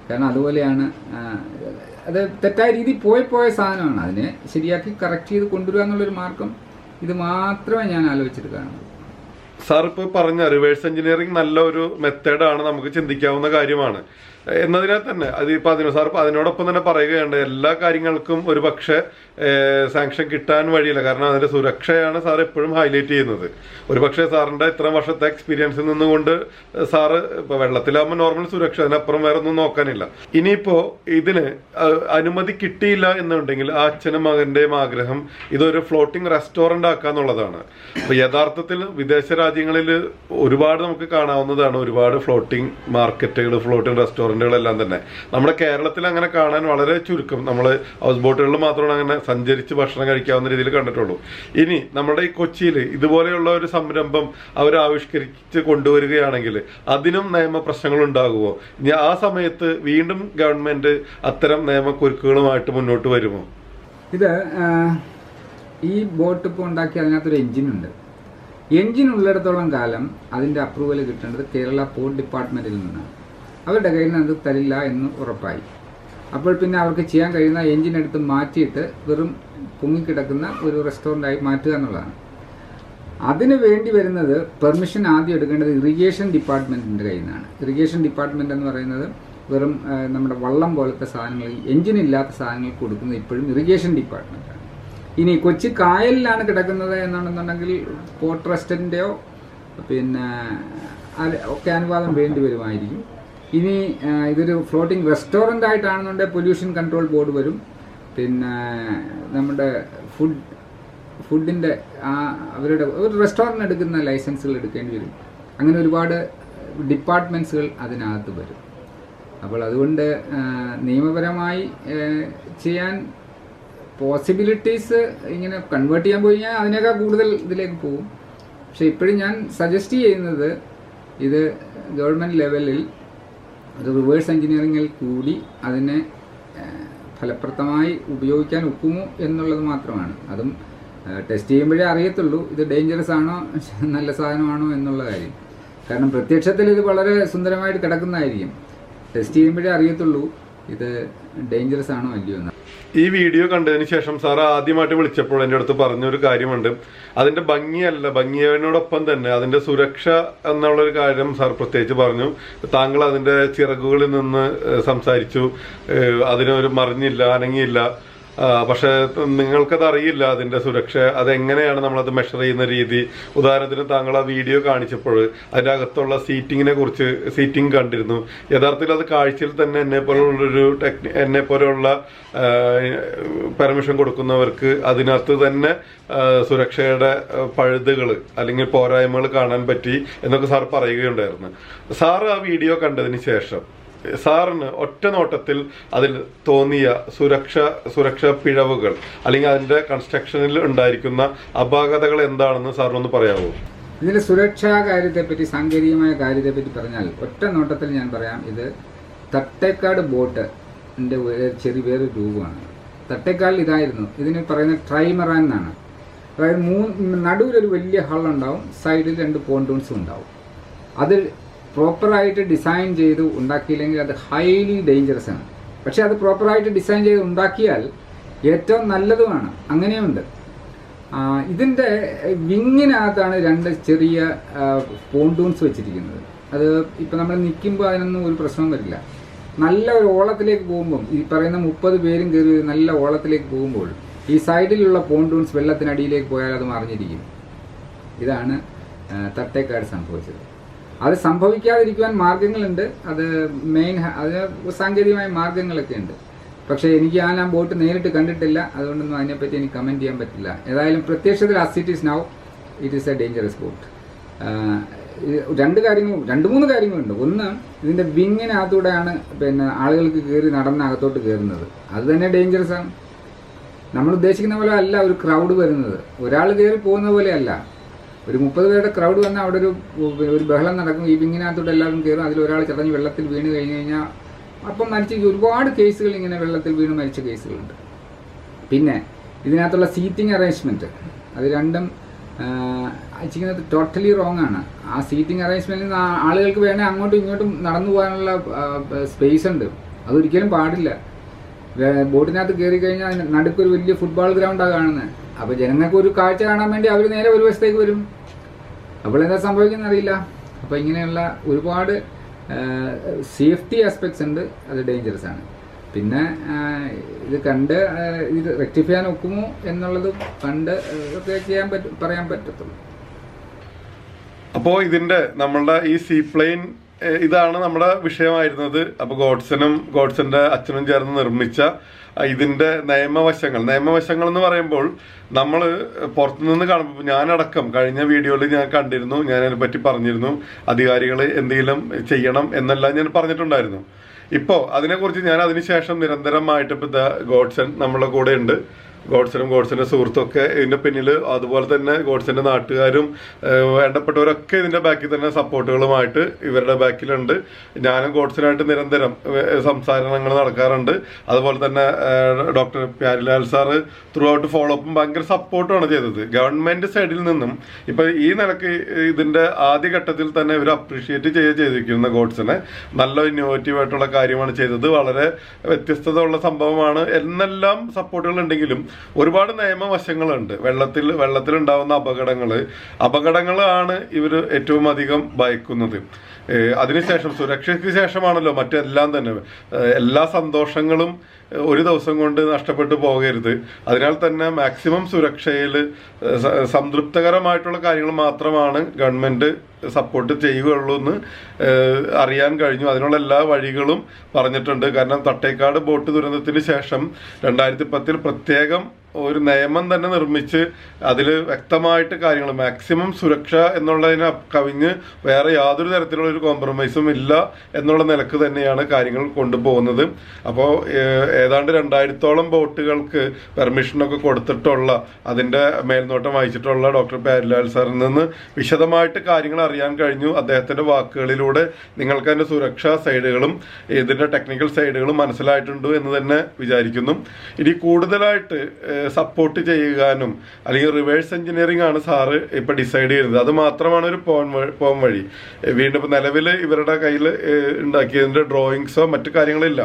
കാരണം അതുപോലെയാണ്, അത് തെറ്റായ രീതി പോയ സാധനമാണ്. അതിനെ ശരിയാക്കി കറക്റ്റ് ചെയ്ത് കൊണ്ടുവരിക എന്നുള്ളൊരു മാർഗം ഇത് മാത്രമേ ഞാൻ ആലോചിച്ചിട്ട് കാണുള്ളൂ. സാർ ഇപ്പോൾ പറഞ്ഞ റിവേഴ്സ് എഞ്ചിനീയറിംഗ് നല്ല ഒരു മെത്തേഡാണ്, നമുക്ക് ചിന്തിക്കാവുന്ന കാര്യമാണ്. എന്നതിനാൽ തന്നെ അതിപ്പോൾ സാർ അതിനോടൊപ്പം തന്നെ പറയുകയുണ്ട് എല്ലാ കാര്യങ്ങൾക്കും ഒരു പക്ഷേ സാങ്ഷൻ കിട്ടാൻ വഴിയില്ല. കാരണം അതിന്റെ സുരക്ഷയാണ് സാർ എപ്പോഴും ഹൈലൈറ്റ് ചെയ്യുന്നത്. ഒരു പക്ഷേ സാറിന്റെ ഇത്രയും വർഷത്തെ എക്സ്പീരിയൻസിൽ നിന്നുകൊണ്ട് സാറ് ഇപ്പൊ വെള്ളത്തിലാകുമ്പോൾ നോർമൽ സുരക്ഷ, അതിനപ്പുറം വേറെ ഒന്നും നോക്കാനില്ല. ഇനിയിപ്പോ ഇതിന് അനുമതി കിട്ടിയില്ല എന്നുണ്ടെങ്കിൽ ആ അച്ഛനും മകന്റെയും ആഗ്രഹം ഇതൊരു ഫ്ലോട്ടിംഗ് റെസ്റ്റോറന്റ് ആക്കാന്നുള്ളതാണ്. അപ്പൊ യഥാർത്ഥത്തിൽ വിദേശ രാജ്യങ്ങളിൽ ഒരുപാട് നമുക്ക് കാണാവുന്നതാണ്, ഒരുപാട് ഫ്ലോട്ടിംഗ് മാർക്കറ്റുകൾ, ഫ്ലോട്ടിംഗ് റെസ്റ്റോറന്റുകളെല്ലാം തന്നെ. നമ്മുടെ കേരളത്തിൽ അങ്ങനെ കാണാൻ വളരെ ചുരുക്കം. നമ്മൾ ഹൗസ് ബോട്ടുകളിൽ മാത്രമാണ് അങ്ങനെ സഞ്ചരിച്ച് ഭക്ഷണം കഴിക്കാവുന്ന രീതിയിൽ കണ്ടിട്ടുള്ളൂ. ഇനി നമ്മുടെ ഈ കൊച്ചിയിൽ ഇതുപോലെയുള്ള ഒരു സംരംഭം അവർ ആവിഷ്കരിച്ച് കൊണ്ടുവരികയാണെങ്കിൽ അതിനും നിയമപ്രശ്നങ്ങൾ ഉണ്ടാകുമോ? ഇനി ആ സമയത്ത് വീണ്ടും ഗവൺമെന്റ് അത്തരം നിയമക്കുരുക്കുകളുമായിട്ട് മുന്നോട്ട് വരുമോ? ഇത് ഈ ബോട്ട് ഇപ്പോൾ ഉണ്ടാക്കി അതിനകത്തൊരു എൻജിനുണ്ട്. എൻജിൻ ഉള്ളിടത്തോളം കാലം അതിൻ്റെ അപ്രൂവൽ കിട്ടേണ്ടത് കേരള പോർട്ട് ഡിപ്പാർട്ട്മെൻറ്റിൽ നിന്നാണ്. അവരുടെ കയ്യിൽ നിന്ന് അത് തരില്ല എന്ന് ഉറപ്പായി. അപ്പോൾ പിന്നെ അവർക്ക് ചെയ്യാൻ കഴിയുന്ന എൻജിൻ എടുത്ത് മാറ്റിയിട്ട് വെറും പൊങ്ങിക്കിടക്കുന്ന ഒരു റെസ്റ്റോറൻ്റായി മാറ്റുക എന്നുള്ളതാണ്. അതിന് വേണ്ടി വരുന്നത് പെർമിഷൻ ആദ്യം എടുക്കേണ്ടത് ഇറിഗേഷൻ ഡിപ്പാർട്ട്മെൻറ്റിൻ്റെ കയ്യിൽ നിന്നാണ്. ഇറിഗേഷൻ ഡിപ്പാർട്ട്മെൻറ്റ് എന്ന് പറയുന്നത് വെറും നമ്മുടെ വള്ളം പോലത്തെ സാധനങ്ങൾ, എൻജിനില്ലാത്ത സാധനങ്ങൾ കൊടുക്കുന്നത് ഇപ്പോഴും ഇറിഗേഷൻ ഡിപ്പാർട്ട്മെൻറ്റാണ്. ഇനി കൊച്ചി കായലിലാണ് കിടക്കുന്നത് എന്നാണെന്നുണ്ടെങ്കിൽ പോർട്ട് ട്രസ്റ്റിൻ്റെയോ പിന്നെ ഒക്കെ അനുവാദം വേണ്ടി വരുമായിരിക്കും. ഇനി ഇതൊരു ഫ്ലോട്ടിംഗ് റെസ്റ്റോറൻ്റ് ആയിട്ടാണെന്നുണ്ടെങ്കിൽ പൊല്യൂഷൻ കൺട്രോൾ ബോർഡ് വരും. പിന്നെ നമ്മുടെ ഫുഡിൻ്റെ അവരുടെ ഒരു റെസ്റ്റോറൻറ്റ് എടുക്കുന്ന ലൈസൻസുകൾ എടുക്കേണ്ടി വരും. അങ്ങനെ ഒരുപാട് ഡിപ്പാർട്ട്മെൻറ്റ്സുകൾ അതിനകത്ത് വരും. അപ്പോൾ അതുകൊണ്ട് നിയമപരമായി ചെയ്യാൻ പോസിബിലിറ്റീസ് ഇങ്ങനെ കൺവേർട്ട് ചെയ്യാൻ പോയി കഴിഞ്ഞാൽ അതിനേക്കാൾ കൂടുതൽ ഇതിലേക്ക് പോകും. പക്ഷേ ഇപ്പോഴും ഞാൻ സജസ്റ്റ് ചെയ്യുന്നത് ഇത് ഗവൺമെൻറ് ലെവലിൽ ഒരു റിവേഴ്സ് എഞ്ചിനീയറിങ്ങിൽ കൂടി അതിനെ ഫലപ്രദമായി ഉപയോഗിക്കാൻ ഒക്കുമോ എന്നുള്ളത് മാത്രമാണ്. അതും ടെസ്റ്റ് ചെയ്യുമ്പോഴേ അറിയത്തുള്ളൂ ഇത് ഡേഞ്ചറസ് ആണോ നല്ല സാധനമാണോ എന്നുള്ള കാര്യം. കാരണം പ്രത്യക്ഷത്തിൽ ഇത് വളരെ സുന്ദരമായിട്ട് കിടക്കുന്നതായിരിക്കും. ടെസ്റ്റ് ചെയ്യുമ്പോഴേ അറിയത്തുള്ളൂ ഇത് ഡേഞ്ചറസ് ആണോ അല്ലയോ എന്ന്. ഈ വീഡിയോ കണ്ടതിന് ശേഷം സാർ ആദ്യമായിട്ട് വിളിച്ചപ്പോൾ എൻ്റെ അടുത്ത് പറഞ്ഞൊരു കാര്യമുണ്ട്. അതിന്റെ ഭംഗിയല്ല, ഭംഗിയോടൊപ്പം തന്നെ അതിന്റെ സുരക്ഷ എന്നുള്ളൊരു കാര്യം സാർ പ്രത്യേകിച്ച് പറഞ്ഞു. താങ്കൾ അതിന്റെ ചിറകുകളിൽ നിന്ന് സംസാരിച്ചു, അതിനൊരു മറിഞ്ഞില്ല, അനങ്ങിയില്ല. പക്ഷെ നിങ്ങൾക്കത് അറിയില്ല അതിന്റെ സുരക്ഷ, അതെങ്ങനെയാണ് നമ്മളത് മെഷർ ചെയ്യുന്ന രീതി. ഉദാഹരണത്തിന് താങ്കൾ ആ വീഡിയോ കാണിച്ചപ്പോൾ അതിൻ്റെ അകത്തുള്ള സീറ്റിംഗ് കണ്ടിരുന്നു. യഥാർത്ഥത്തിൽ അത് കാഴ്ചയിൽ തന്നെ എന്നെ പോലെയുള്ള പെർമിഷൻ കൊടുക്കുന്നവർക്ക് അതിനകത്ത് തന്നെ സുരക്ഷയുടെ പഴുതുകൾ അല്ലെങ്കിൽ പോരായ്മകൾ കാണാൻ പറ്റി എന്നൊക്കെ സാർ പറയുകയുണ്ടായിരുന്നു. സാർ ആ വീഡിയോ കണ്ടതിന് ശേഷം സാറിന് ഒറ്റ നോട്ടത്തിൽ അതിൽ തോന്നിയ സുരക്ഷാ പിഴവുകൾ അല്ലെങ്കിൽ അതിന്റെ കൺസ്ട്രക്ഷനിൽ ഉണ്ടായിരിക്കുന്ന അപാകതകൾ എന്താണെന്ന് സാറിനൊന്ന് പറയാമോ? ഇതിന്റെ സുരക്ഷാ കാര്യത്തെപ്പറ്റി, സാങ്കേതികമായ കാര്യത്തെപ്പറ്റി പറഞ്ഞാൽ ഒറ്റ നോട്ടത്തിൽ ഞാൻ പറയാം, ഇത് തട്ടേക്കാട് ബോട്ടിന്റെ വേറൊരു രൂപമാണ്. തട്ടേക്കാടിൽ ഇതായിരുന്നു. ഇതിന് പറയുന്നത് ട്രൈമറാൻ എന്നാണ്. അതായത് നടുവിലൊരു വലിയ ഹൾ ഉണ്ടാവും, സൈഡിൽ 2 പോണ്ടൂൺസും ഉണ്ടാവും. അതിൽ പ്രോപ്പറായിട്ട് ഡിസൈൻ ചെയ്ത് ഉണ്ടാക്കിയില്ലെങ്കിൽ അത് ഹൈലി ഡേഞ്ചറസ് ആണ്. പക്ഷെ അത് പ്രോപ്പറായിട്ട് ഡിസൈൻ ചെയ്ത് ഉണ്ടാക്കിയാൽ ഏറ്റവും നല്ലതുമാണ്. അങ്ങനെയുണ്ട്. ഇതിൻ്റെ വിങ്ങിനകത്താണ് 2 ചെറിയ പോണ്ടൂൺസ് വെച്ചിരിക്കുന്നത്. അത് ഇപ്പം നമ്മൾ നിൽക്കുമ്പോൾ അതിനൊന്നും ഒരു പ്രശ്നവും വരില്ല. നല്ല ഒരു ഓളത്തിലേക്ക് പോകുമ്പം, ഈ പറയുന്ന 30 പേരും കയറി നല്ല ഓളത്തിലേക്ക് പോകുമ്പോൾ ഈ സൈഡിലുള്ള പോണ്ടൂൺസ് വെള്ളത്തിനടിയിലേക്ക് പോയാൽ അത് മറിഞ്ഞിരിക്കും. ഇതാണ് തട്ടേക്കാട് സംഭവിച്ചത്. അത് സംഭവിക്കാതിരിക്കുവാൻ മാർഗങ്ങളുണ്ട്. അത് സാങ്കേതികമായ മാർഗങ്ങളൊക്കെ ഉണ്ട്. പക്ഷേ എനിക്ക് ആ ബോട്ട് നേരിട്ട് കണ്ടിട്ടില്ല, അതുകൊണ്ടൊന്നും അതിനെപ്പറ്റി എനിക്ക് കമൻറ്റ് ചെയ്യാൻ പറ്റില്ല. ഏതായാലും പ്രത്യക്ഷത്തിൽ as it is now, it is a dangerous boat. 2-3 കാര്യങ്ങളുണ്ട്. ഒന്ന്, ഇതിൻ്റെ വിങ്ങിനകത്തൂടെയാണ് പിന്നെ ആളുകൾക്ക് കയറി നടന്നകത്തോട്ട് കയറുന്നത്. അത് തന്നെ ഡേഞ്ചറസ് ആണ്. നമ്മൾ ഉദ്ദേശിക്കുന്ന പോലെ അല്ല ഒരു ക്രൗഡ് വരുന്നത്. ഒരാൾ കയറി പോകുന്ന പോലെയല്ല. ഒരു 30 പേരുടെ ക്രൗഡ് വന്നാൽ അവിടെ ഒരു ബഹളം നടക്കും. ഈ വിങ്ങിനകത്തോട്ട് എല്ലാവരും കയറും. അതിലൊരാൾ ചടഞ്ഞ് വെള്ളത്തിൽ വീണ് കഴിഞ്ഞ് കഴിഞ്ഞാൽ അപ്പം ഒരുപാട് കേസുകൾ ഇങ്ങനെ വെള്ളത്തിൽ വീണ് മരിച്ച കേസുകളുണ്ട്. പിന്നെ ഇതിനകത്തുള്ള സീറ്റിംഗ് അറേഞ്ച്മെൻറ്റ്, അത് രണ്ടും ചെയ്യുന്നത് ടോട്ടലി റോങ് ആണ്. ആ സീറ്റിംഗ് അറേഞ്ച്മെൻറ്റിൽ നിന്ന് ആളുകൾക്ക് വേണേൽ അങ്ങോട്ടും ഇങ്ങോട്ടും നടന്നു പോകാനുള്ള സ്പേസ് ഉണ്ട്. അതൊരിക്കലും പാടില്ല. ബോട്ടിനകത്ത് കയറി കഴിഞ്ഞാൽ നടുക്കൊരു വലിയ ഫുട്ബോൾ ഗ്രൗണ്ടാണ് കാണുന്നത്. അപ്പോൾ ജനങ്ങൾക്ക് ഒരു കാഴ്ച കാണാൻ വേണ്ടി അവർ നേരെ ഒരു വശത്തേക്ക് വരും. അപ്പോൾ എന്താ സംഭവിക്കുന്നത് അറിയില്ല. അപ്പോൾ ഇങ്ങനെയുള്ള ഒരുപാട് സേഫ്റ്റി ആസ്പെക്ട്സ് ഉണ്ട്, അത് ഡേഞ്ചറസ് ആണ്. പിന്നെ ഇത് കണ്ട് ഇത് റെക്ടിഫൈ ചെയ്യാൻ ഒക്കുമോ എന്നുള്ളത് കണ്ട് പറയാൻ പറ്റത്തുള്ളൂ. അപ്പോൾ ഇതിന്റെ നമ്മളുടെ ഈ സീപ്ലെയിൻ ഇതാണ് നമ്മുടെ വിഷയമായിരുന്നത്. അപ്പോൾ ഗോഡ്സന്റെ അച്ഛനും ചേർന്ന് നിർമ്മിച്ച ഇതിന്റെ നിയമവശങ്ങൾ എന്ന് പറയുമ്പോൾ നമ്മൾ പുറത്തുനിന്ന് കാണുമ്പോൾ ഞാനടക്കം കഴിഞ്ഞ വീഡിയോയിൽ ഞാൻ കണ്ടിരുന്നു, ഞാൻ അതിനെപ്പറ്റി പറഞ്ഞിരുന്നു, അധികാരികൾ എന്തെങ്കിലും ചെയ്യണം എന്നെല്ലാം ഞാൻ പറഞ്ഞിട്ടുണ്ടായിരുന്നു. ഇപ്പോൾ അതിനെക്കുറിച്ച് ഞാൻ അതിനുശേഷം നിരന്തരമായിട്ട് ഇപ്പോൾ ഗോഡ്സൺ നമ്മളെ കൂടെ ഉണ്ട്. ഗോഡ്സന്റെ സുഹൃത്തൊക്കെ ഇതിന്റെ പിന്നിൽ, അതുപോലെ തന്നെ ഗോഡ്സന്റെ നാട്ടുകാരും വേണ്ടപ്പെട്ടവരൊക്കെ ഇതിന്റെ ബാക്കിൽ തന്നെ സപ്പോർട്ടുകളുമായിട്ട് ഇവരുടെ ബാക്കിലുണ്ട്. ഞാനും ഗോഡ്സനായിട്ട് നിരന്തരം സംസാരങ്ങൾ നടക്കാറുണ്ട്. അതുപോലെ തന്നെ doctor Pyarilal sir throughout follow അപ്പും ഭയങ്കര സപ്പോർട്ടുമാണ് ചെയ്തത്. ഗവൺമെന്റ് സൈഡിൽ നിന്നും ഇപ്പൊ ഈ നിലക്ക് ഇതിന്റെ ആദ്യഘട്ടത്തിൽ തന്നെ ഇവർ അപ്രീഷിയേറ്റ് ചെയ്തിരിക്കുന്ന ഗോഡ്സനെ നല്ല ഇന്നോവേറ്റീവ് ആയിട്ടുള്ള കാര്യമാണ് ചെയ്തത്. വളരെ വ്യത്യസ്തത ഉള്ള സംഭവമാണ് എന്നെല്ലാം സപ്പോർട്ടുകൾ ഉണ്ടെങ്കിലും ഒരുപാട് നിയമവശങ്ങളുണ്ട്. വെള്ളത്തിലുണ്ടാവുന്ന അപകടങ്ങളാണ് ഇവർ ഏറ്റവും അധികം ഭയക്കുന്നത്. അതിനുശേഷം സുരക്ഷയ്ക്ക് ശേഷമാണല്ലോ മറ്റെല്ലാം തന്നെ. എല്ലാ സന്തോഷങ്ങളും ഒരു ദിവസം കൊണ്ട് നഷ്ടപ്പെട്ടു പോകരുത്. അതിനാൽ തന്നെ മാക്സിമം സുരക്ഷയിൽ സംതൃപ്തകരമായിട്ടുള്ള കാര്യങ്ങൾ മാത്രമാണ് ഗവൺമെന്റ് സപ്പോർട്ട് ചെയ്യുകയുള്ളൂ എന്ന് അറിയാൻ കഴിഞ്ഞു. അതിനുള്ള എല്ലാ വഴികളും പറഞ്ഞിട്ടുണ്ട്. കാരണം തട്ടേക്കാട് ബോട്ട് ദുരന്തത്തിന് ശേഷം 2010 പ്രത്യേകം ഒരു നിയമം തന്നെ നിർമ്മിച്ച് അതിൽ വ്യക്തമായിട്ട് കാര്യങ്ങൾ മാക്സിമം സുരക്ഷ എന്നുള്ളതിനെ കവിഞ്ഞ് വേറെ യാതൊരു തരത്തിലുള്ള ഒരു കോംപ്രമൈസും ഇല്ല എന്നുള്ള നിലക്ക് തന്നെയാണ് കാര്യങ്ങൾ കൊണ്ടുപോകുന്നത്. അപ്പോൾ ഏതാണ്ട് 2000-ഓളം ബോട്ടുകൾക്ക് പെർമിഷനൊക്കെ കൊടുത്തിട്ടുള്ള അതിൻ്റെ മേൽനോട്ടം വഹിച്ചിട്ടുള്ള ഡോക്ടർ പ്യാരിലാൽ സാറിൽ നിന്ന് വിശദമായിട്ട് കാര്യങ്ങൾ അറിയാൻ കഴിഞ്ഞു. അദ്ദേഹത്തിൻ്റെ വാക്കുകളിലൂടെ നിങ്ങൾക്ക് അതിൻ്റെ സുരക്ഷാ സൈഡുകളും ഇതിൻ്റെ ടെക്നിക്കൽ സൈഡുകളും മനസ്സിലായിട്ടുണ്ട് എന്ന് തന്നെ വിചാരിക്കുന്നു. ഇനി കൂടുതലായിട്ട് സപ്പോർട്ട് ചെയ്യാനും അല്ലെങ്കിൽ റിവേഴ്സ് എഞ്ചിനീയറിംഗ് ആണ് സാറ് ഇപ്പം ഡിസൈഡ് ചെയ്യുന്നത്. അത് മാത്രമാണ് ഒരു പോം വഴി. വീണ്ടും ഇപ്പം നിലവിൽ ഇവരുടെ കയ്യിൽ ഉണ്ടാക്കിയതിൻ്റെ ഡ്രോയിങ്സോ മറ്റു കാര്യങ്ങളില്ല.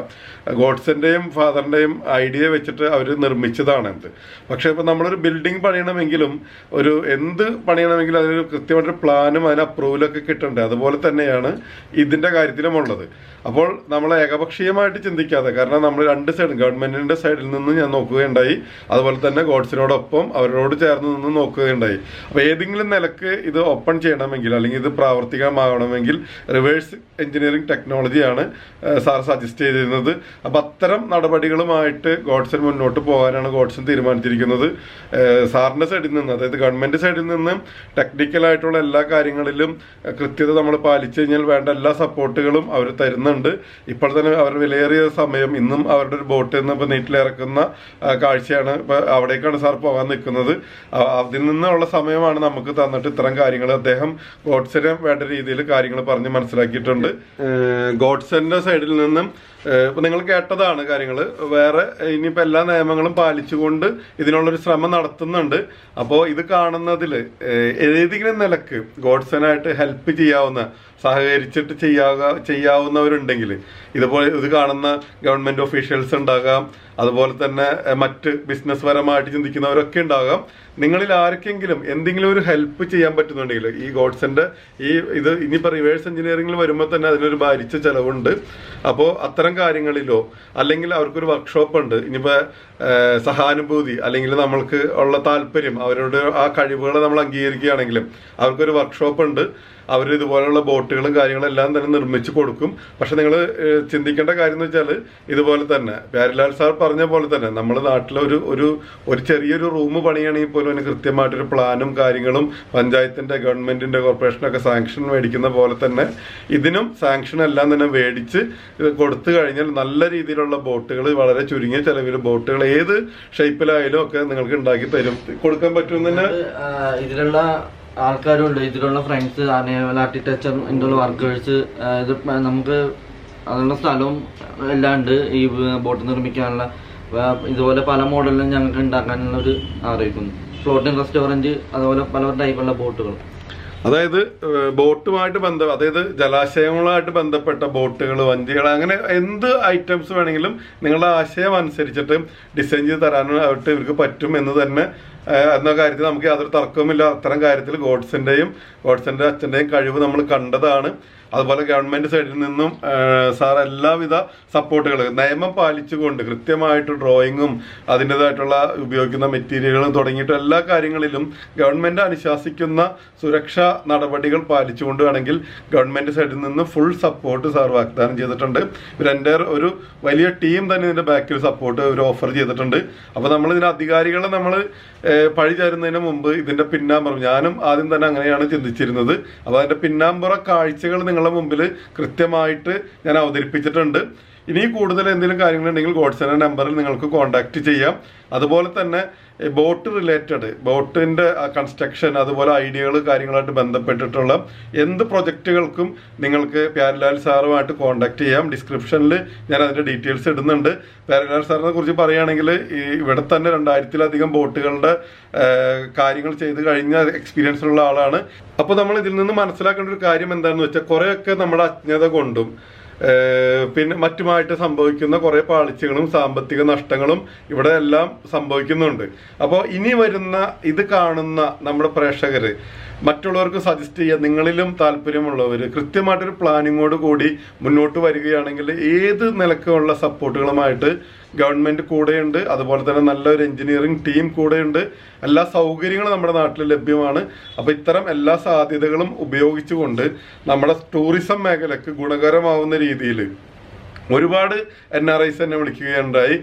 ഗോഡ്സന്റെയും ഫാദറിന്റെയും ഐഡിയ വെച്ചിട്ട് അവർ നിർമ്മിച്ചതാണ് ഇത്. പക്ഷെ ഇപ്പം നമ്മളൊരു ബിൽഡിംഗ് പണിയണമെങ്കിലും എന്ത് പണിയണമെങ്കിലും അതിനൊരു കൃത്യമായിട്ടൊരു പ്ലാനും അതിന് അപ്രൂവലൊക്കെ കിട്ടണ്ടേ. അതുപോലെ തന്നെയാണ് ഇതിന്റെ കാര്യത്തിലും ഉള്ളത്. അപ്പോൾ നമ്മൾ ഏകപക്ഷീയമായിട്ട് ചിന്തിക്കാതെ, കാരണം നമ്മൾ രണ്ട് സൈഡും ഗവൺമെന്റിന്റെ സൈഡിൽ നിന്ന് ഞാൻ നോക്കുകയുണ്ടായി, അതുപോലെ തന്നെ ഗോഡ്സിനോടൊപ്പം അവരോട് ചേർന്ന് നിന്ന് നോക്കുകയുണ്ടായി. അപ്പോൾ ഏതെങ്കിലും നിലക്ക് ഇത് ഓപ്പൺ ചെയ്യണമെങ്കിൽ അല്ലെങ്കിൽ ഇത് പ്രാവർത്തികമാകണമെങ്കിൽ റിവേഴ്സ് എഞ്ചിനീയറിംഗ് ടെക്നോളജിയാണ് സാർ സജസ്റ്റ് ചെയ്തിരുന്നത്. അപ്പം അത്തരം നടപടികളുമായിട്ട് ഗോഡ്സൺ മുന്നോട്ട് പോകാനാണ് ഗോഡ്സൺ തീരുമാനിച്ചിരിക്കുന്നത്. സാറിന്റെ സൈഡിൽ നിന്ന്, അതായത് ഗവൺമെന്റ് സൈഡിൽ നിന്ന് ടെക്നിക്കലായിട്ടുള്ള എല്ലാ കാര്യങ്ങളിലും കൃത്യത നമ്മൾ പാലിച്ചു കഴിഞ്ഞാൽ വേണ്ട എല്ലാ സപ്പോർട്ടുകളും അവർ തരുന്നുണ്ട്. ഇപ്പോൾ തന്നെ അവർ വിലയേറിയ സമയം ഇന്നും അവരുടെ ഒരു ബോട്ടിൽ നിന്ന് ഇപ്പോൾ നീറ്റിലിറക്കുന്ന കാഴ്ചയാണ്. ഇപ്പോൾ അവിടേക്കാണ് സാർ പോകാൻ നിൽക്കുന്നത്. അതിൽ നിന്നുള്ള സമയമാണ് നമുക്ക് തന്നിട്ട് ഇത്തരം കാര്യങ്ങൾ അദ്ദേഹം ഗോഡ്സനെ വേണ്ട രീതിയിൽ കാര്യങ്ങൾ പറഞ്ഞ് മനസ്സിലാക്കിയിട്ടുണ്ട്. ഗോഡ്സന്റെ സൈഡിൽ നിന്നും ഇപ്പൊ നിങ്ങൾ കേട്ടതാണ് കാര്യങ്ങൾ. വേറെ ഇനിയിപ്പോൾ എല്ലാ നിയമങ്ങളും പാലിച്ചുകൊണ്ട് ഇതിനുള്ളൊരു ശ്രമം നടത്തുന്നുണ്ട്. അപ്പോൾ ഇത് കാണുന്നതിൽ ഏതെങ്കിലും നിലക്ക് ഗോഡ്സനായിട്ട് ഹെൽപ്പ് ചെയ്യാവുന്ന, സഹകരിച്ചിട്ട് ചെയ്യാവുന്നവരുണ്ടെങ്കിൽ, ഇതുപോലെ ഇത് കാണുന്ന ഗവൺമെന്റ് ഒഫീഷ്യൽസ് ഉണ്ടാകാം, അതുപോലെ തന്നെ മറ്റ് ബിസിനസ് പരമായിട്ട് ചിന്തിക്കുന്നവരൊക്കെ ഉണ്ടാകാം. നിങ്ങളിൽ ആർക്കെങ്കിലും എന്തെങ്കിലും ഒരു ഹെൽപ്പ് ചെയ്യാൻ പറ്റുന്നുണ്ടെങ്കിൽ ഈ ഗോഡ്സന്റെ ഇത് ഇനിയിപ്പോൾ റിവേഴ്സ് എഞ്ചിനീയറിംഗിൽ വരുമ്പോൾ തന്നെ അതിനൊരു ഭാരിച്ച ചെലവുണ്ട്. അപ്പോൾ അത്തരം കാര്യങ്ങളിലോ അല്ലെങ്കിൽ അവർക്കൊരു വർക്ക്ഷോപ്പ് ഉണ്ട്, ഇനിയിപ്പോൾ സഹാനുഭൂതി അല്ലെങ്കിൽ നമ്മൾക്ക് ഉള്ള താല്പര്യം, അവരുടെ ആ കഴിവുകളെ നമ്മൾ അംഗീകരിക്കുകയാണെങ്കിലും അവർക്കൊരു വർക്ക്ഷോപ്പ് ഉണ്ട്. അവർ ഇതുപോലെയുള്ള ബോട്ടുകളും കാര്യങ്ങളും എല്ലാം തന്നെ നിർമ്മിച്ച് കൊടുക്കും. പക്ഷെ നിങ്ങൾ ചിന്തിക്കേണ്ട കാര്യം എന്ന് വെച്ചാൽ ഇതുപോലെ തന്നെ പ്യാരിലാൽ സാർ പറഞ്ഞ പോലെ തന്നെ നമ്മുടെ നാട്ടിലെ ഒരു ചെറിയൊരു റൂം പണിയാണെങ്കിൽ പോലും അതിന് കൃത്യമായിട്ടൊരു പ്ലാനും കാര്യങ്ങളും പഞ്ചായത്തിന്റെ, ഗവൺമെന്റിന്റെ, കോർപ്പറേഷനൊക്കെ സാങ്ഷൻ മേടിക്കുന്ന പോലെ തന്നെ ഇതിനും സാങ്ഷൻ എല്ലാം തന്നെ മേടിച്ച് കൊടുത്തു കഴിഞ്ഞാൽ നല്ല രീതിയിലുള്ള ബോട്ടുകൾ, വളരെ ചുരുങ്ങിയ ചെലവിൽ ബോട്ടുകൾ ഏത് ഷേപ്പിലായാലും ഒക്കെ നിങ്ങൾക്ക് ഉണ്ടാക്കി തരും, കൊടുക്കാൻ പറ്റുമെന്ന് ഇതിലുള്ള ആൾക്കാരുണ്ട്. ഇതിലുള്ള ഫ്രണ്ട്സ്, ആർക്കിടെക്ചർ, ഇതിലുള്ള വർക്കേഴ്സ്, ഇത് നമുക്ക് അതിനുള്ള സ്ഥലവും എല്ലാം ഉണ്ട്. ഈ ബോട്ട് നിർമ്മിക്കാനുള്ള ഇതുപോലെ പല മോഡലിലും ഞങ്ങൾക്ക് ഉണ്ടാക്കാനുള്ള ഒരു ആഗ്രഹിക്കുന്നു. ഫ്ലോട്ടിംഗ് റെസ്റ്റോറൻറ്റ്, അതുപോലെ പല ടൈപ്പുള്ള ബോട്ടുകൾ. അതായത് ബോട്ടുമായിട്ട് അതായത് ജലാശയങ്ങളുമായിട്ട് ബന്ധപ്പെട്ട ബോട്ടുകൾ, വഞ്ചികൾ, അങ്ങനെ എന്ത് ഐറ്റംസ് വേണമെങ്കിലും നിങ്ങളുടെ ആശയം അനുസരിച്ചിട്ട് ഡിസൈൻ ചെയ്ത് തരാനായിട്ട് ഇവർക്ക് പറ്റും എന്ന് തന്നെ എന്ന കാര്യത്തിൽ നമുക്ക് യാതൊരു തർക്കവുമില്ല. അത്തരം കാര്യത്തിൽ ഗോഡ്സന്റെ അച്ഛൻ്റെയും കഴിവ് നമ്മൾ കണ്ടതാണ്. അതുപോലെ ഗവൺമെന്റ് സൈഡിൽ നിന്നും സാർ എല്ലാവിധ സപ്പോർട്ടുകൾ നിയമം പാലിച്ചുകൊണ്ട് കൃത്യമായിട്ട് ഡ്രോയിങ്ങും അതിൻ്റെതായിട്ടുള്ള ഉപയോഗിക്കുന്ന മെറ്റീരിയലുകളും തുടങ്ങിയിട്ട് എല്ലാ കാര്യങ്ങളിലും ഗവൺമെന്റ് അനുശാസിക്കുന്ന സുരക്ഷാ നടപടികൾ പാലിച്ചുകൊണ്ട് വേണമെങ്കിൽ ഗവൺമെന്റ് സൈഡിൽ നിന്ന് ഫുൾ സപ്പോർട്ട് സാർ വാഗ്ദാനം ചെയ്തിട്ടുണ്ട്. ഇവരെൻ്റെ ഒരു വലിയ ടീം തന്നെ ഇതിന്റെ ബാക്കിൽ സപ്പോർട്ട് ഇവർ ഓഫർ ചെയ്തിട്ടുണ്ട്. അപ്പോൾ നമ്മൾ ഇതിന് അധികാരികളെ നമ്മൾ പഴി ചേരുന്നതിന് മുമ്പ് ഇതിന്റെ പിന്നാമ്പുറം, ഞാനും ആദ്യം തന്നെ അങ്ങനെയാണ് ചിന്തിച്ചിരുന്നത്. അപ്പോൾ അതിന്റെ പിന്നാമ്പുറ കാഴ്ചകൾ നിങ്ങളുടെ മുമ്പിൽ കൃത്യമായിട്ട് ഞാൻ അവതരിപ്പിച്ചിട്ടുണ്ട്. ഇനി കൂടുതൽ എന്തെങ്കിലും കാര്യങ്ങളുണ്ടെങ്കിൽ ഗോഡ്സന്റെ നമ്പറിൽ നിങ്ങൾക്ക് കോൺടാക്ട് ചെയ്യാം. അതുപോലെ തന്നെ ബോട്ട് റിലേറ്റഡ്, ബോട്ടിന്റെ കൺസ്ട്രക്ഷൻ, അതുപോലെ ഐഡിയകൾ കാര്യങ്ങളായിട്ട് ബന്ധപ്പെട്ടിട്ടുള്ള എന്ത് പ്രൊജക്റ്റുകൾക്കും നിങ്ങൾക്ക് പ്യാരിലാൽ സാറുമായിട്ട് കോൺടാക്ട് ചെയ്യാം. ഡിസ്ക്രിപ്ഷനിൽ ഞാൻ അതിന്റെ ഡീറ്റെയിൽസ് ഇടുന്നുണ്ട്. പ്യാരിലാൽ സാറിനെ കുറിച്ച് പറയുകയാണെങ്കിൽ ഇവിടെ തന്നെ 2000-ലധികം ബോട്ടുകളുടെ കാര്യങ്ങൾ ചെയ്ത് കഴിഞ്ഞ എക്സ്പീരിയൻസ് ഉള്ള ആളാണ്. അപ്പോൾ നമ്മൾ ഇതിൽ നിന്ന് മനസ്സിലാക്കേണ്ട ഒരു കാര്യം എന്താണെന്ന് വെച്ചാൽ കുറേയൊക്കെ നമ്മുടെ അജ്ഞത കൊണ്ടും പിന്നെ മറ്റുമായിട്ട് സംഭവിക്കുന്ന കുറേ പാളിച്ചകളും സാമ്പത്തിക നഷ്ടങ്ങളും ഇവിടെ എല്ലാം സംഭവിക്കുന്നുണ്ട്. അപ്പോൾ ഇനി വരുന്ന ഇത് കാണുന്ന നമ്മുടെ പ്രേക്ഷകര് മറ്റുള്ളവർക്ക് സജസ്റ്റ് ചെയ്യുക, നിങ്ങളിലും താല്പര്യമുള്ളവർ കൃത്യമായിട്ടൊരു പ്ലാനിങ്ങോട് കൂടി മുന്നോട്ട് വരികയാണെങ്കിൽ ഏത് നിലക്കുള്ള സപ്പോർട്ടുകളുമായിട്ട് ഗവൺമെന്റ് കൂടെയുണ്ട്. അതുപോലെ തന്നെ നല്ലൊരു എഞ്ചിനീയറിംഗ് ടീം കൂടെയുണ്ട്. എല്ലാ സൗകര്യങ്ങളും നമ്മുടെ നാട്ടിൽ ലഭ്യമാണ്. അപ്പോൾ ഇത്തരം എല്ലാ സാധ്യതകളും ഉപയോഗിച്ചുകൊണ്ട് നമ്മുടെ ടൂറിസം മേഖലക്ക് ഗുണകരമാവുന്ന രീതിയിൽ ഒരുപാട് NRIs എന്നെ വിളിക്കുകയുണ്ടായി.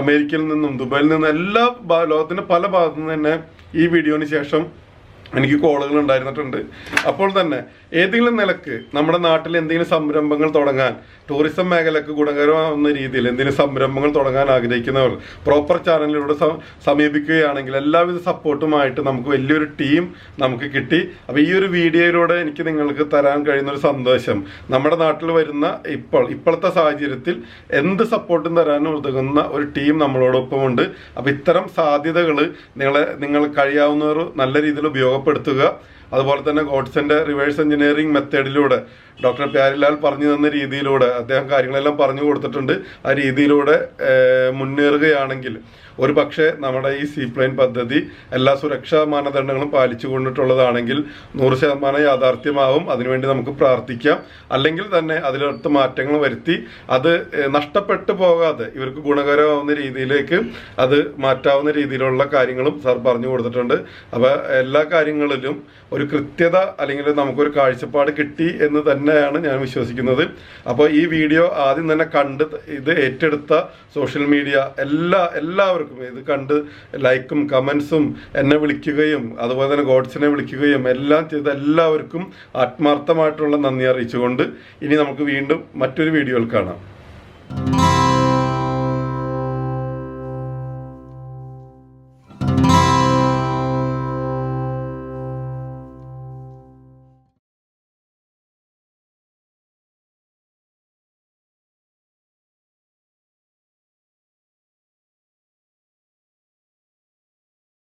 അമേരിക്കയിൽ നിന്നും ദുബായിൽ നിന്നും എല്ലാ ലോകത്തിന്റെ പല ഭാഗത്തു നിന്ന് തന്നെ ഈ വീഡിയോന് ശേഷം എനിക്ക് കോളുകൾ ഉണ്ടായിരുന്നിട്ടുണ്ട്. അപ്പോൾ തന്നെ ഏതെങ്കിലും നിലക്ക് നമ്മുടെ നാട്ടിൽ എന്തെങ്കിലും സംരംഭങ്ങൾ തുടങ്ങാൻ, ടൂറിസം മേഖലക്ക് ഗുണകരമാവുന്ന രീതിയിൽ എന്തെങ്കിലും സംരംഭങ്ങൾ തുടങ്ങാൻ ആഗ്രഹിക്കുന്നവർ പ്രോപ്പർ ചാനലിലൂടെ സമീപിക്കുകയാണെങ്കിൽ എല്ലാവിധ സപ്പോർട്ടുമായിട്ട് നമുക്ക് വലിയൊരു ടീം നമുക്ക് കിട്ടി. അപ്പോൾ ഈ ഒരു വീഡിയോയിലൂടെ എനിക്ക് നിങ്ങൾക്ക് തരാൻ കഴിയുന്ന ഒരു സന്തോഷം, നമ്മുടെ നാട്ടിൽ വരുന്ന ഇപ്പോഴത്തെ സാഹചര്യത്തിൽ എന്ത് സപ്പോർട്ടും തരാനും ഉതകുന്ന ഒരു ടീം നമ്മളോടൊപ്പമുണ്ട്. അപ്പോൾ ഇത്തരം സാധ്യതകൾ നിങ്ങൾ കഴിയാവുന്നവർ നല്ല രീതിയിൽ ഉപയോഗപ്പെടുത്തുക. അതുപോലെ തന്നെ ഗോഡ്സന്റെ റിവേഴ്സ് എഞ്ചിനീയറിംഗ് മെത്തേഡിലൂടെ ഡോക്ടർ പ്യാരിലാൽ പറഞ്ഞു തന്ന രീതിയിലൂടെ അദ്ദേഹം കാര്യങ്ങളെല്ലാം പറഞ്ഞു കൊടുത്തിട്ടുണ്ട്. ആ രീതിയിലൂടെ മുന്നേറുകയാണെങ്കിൽ ഒരു പക്ഷേ നമ്മുടെ ഈ സീപ്ലെയിൻ പദ്ധതി എല്ലാ സുരക്ഷാ മാനദണ്ഡങ്ങളും പാലിച്ചു കൊണ്ടിട്ടുള്ളതാണെങ്കിൽ 100% യാഥാർത്ഥ്യമാവും. അതിനുവേണ്ടി നമുക്ക് പ്രാർത്ഥിക്കാം. അല്ലെങ്കിൽ തന്നെ അതിലടുത്ത് മാറ്റങ്ങൾ വരുത്തി അത് നഷ്ടപ്പെട്ടു പോകാതെ ഇവർക്ക് ഗുണകരമാവുന്ന രീതിയിലേക്ക് അത് മാറ്റാവുന്ന രീതിയിലുള്ള കാര്യങ്ങളും സാർ പറഞ്ഞു കൊടുത്തിട്ടുണ്ട്. അപ്പോൾ എല്ലാ കാര്യങ്ങളിലും ഒരു കൃത്യത അല്ലെങ്കിൽ നമുക്കൊരു കാഴ്ചപ്പാട് കിട്ടി എന്ന് തന്നെയാണ് ഞാൻ വിശ്വസിക്കുന്നത്. അപ്പോൾ ഈ വീഡിയോ ആദ്യം തന്നെ കണ്ട് ഇത് ഏറ്റെടുത്ത സോഷ്യൽ മീഡിയ എല്ലാവർക്കും ഇത് കണ്ട് ലൈക്കും കമന്റ്സും എന്നെ വിളിക്കുകയും അതുപോലെ തന്നെ ഗോഡ്സിനെ വിളിക്കുകയും എല്ലാം ചെയ്ത എല്ലാവർക്കും ആത്മാർത്ഥമായിട്ടുള്ള നന്ദി അറിയിച്ചുകൊണ്ട് ഇനി നമുക്ക് വീണ്ടും മറ്റൊരു വീഡിയോയിൽ കാണാം.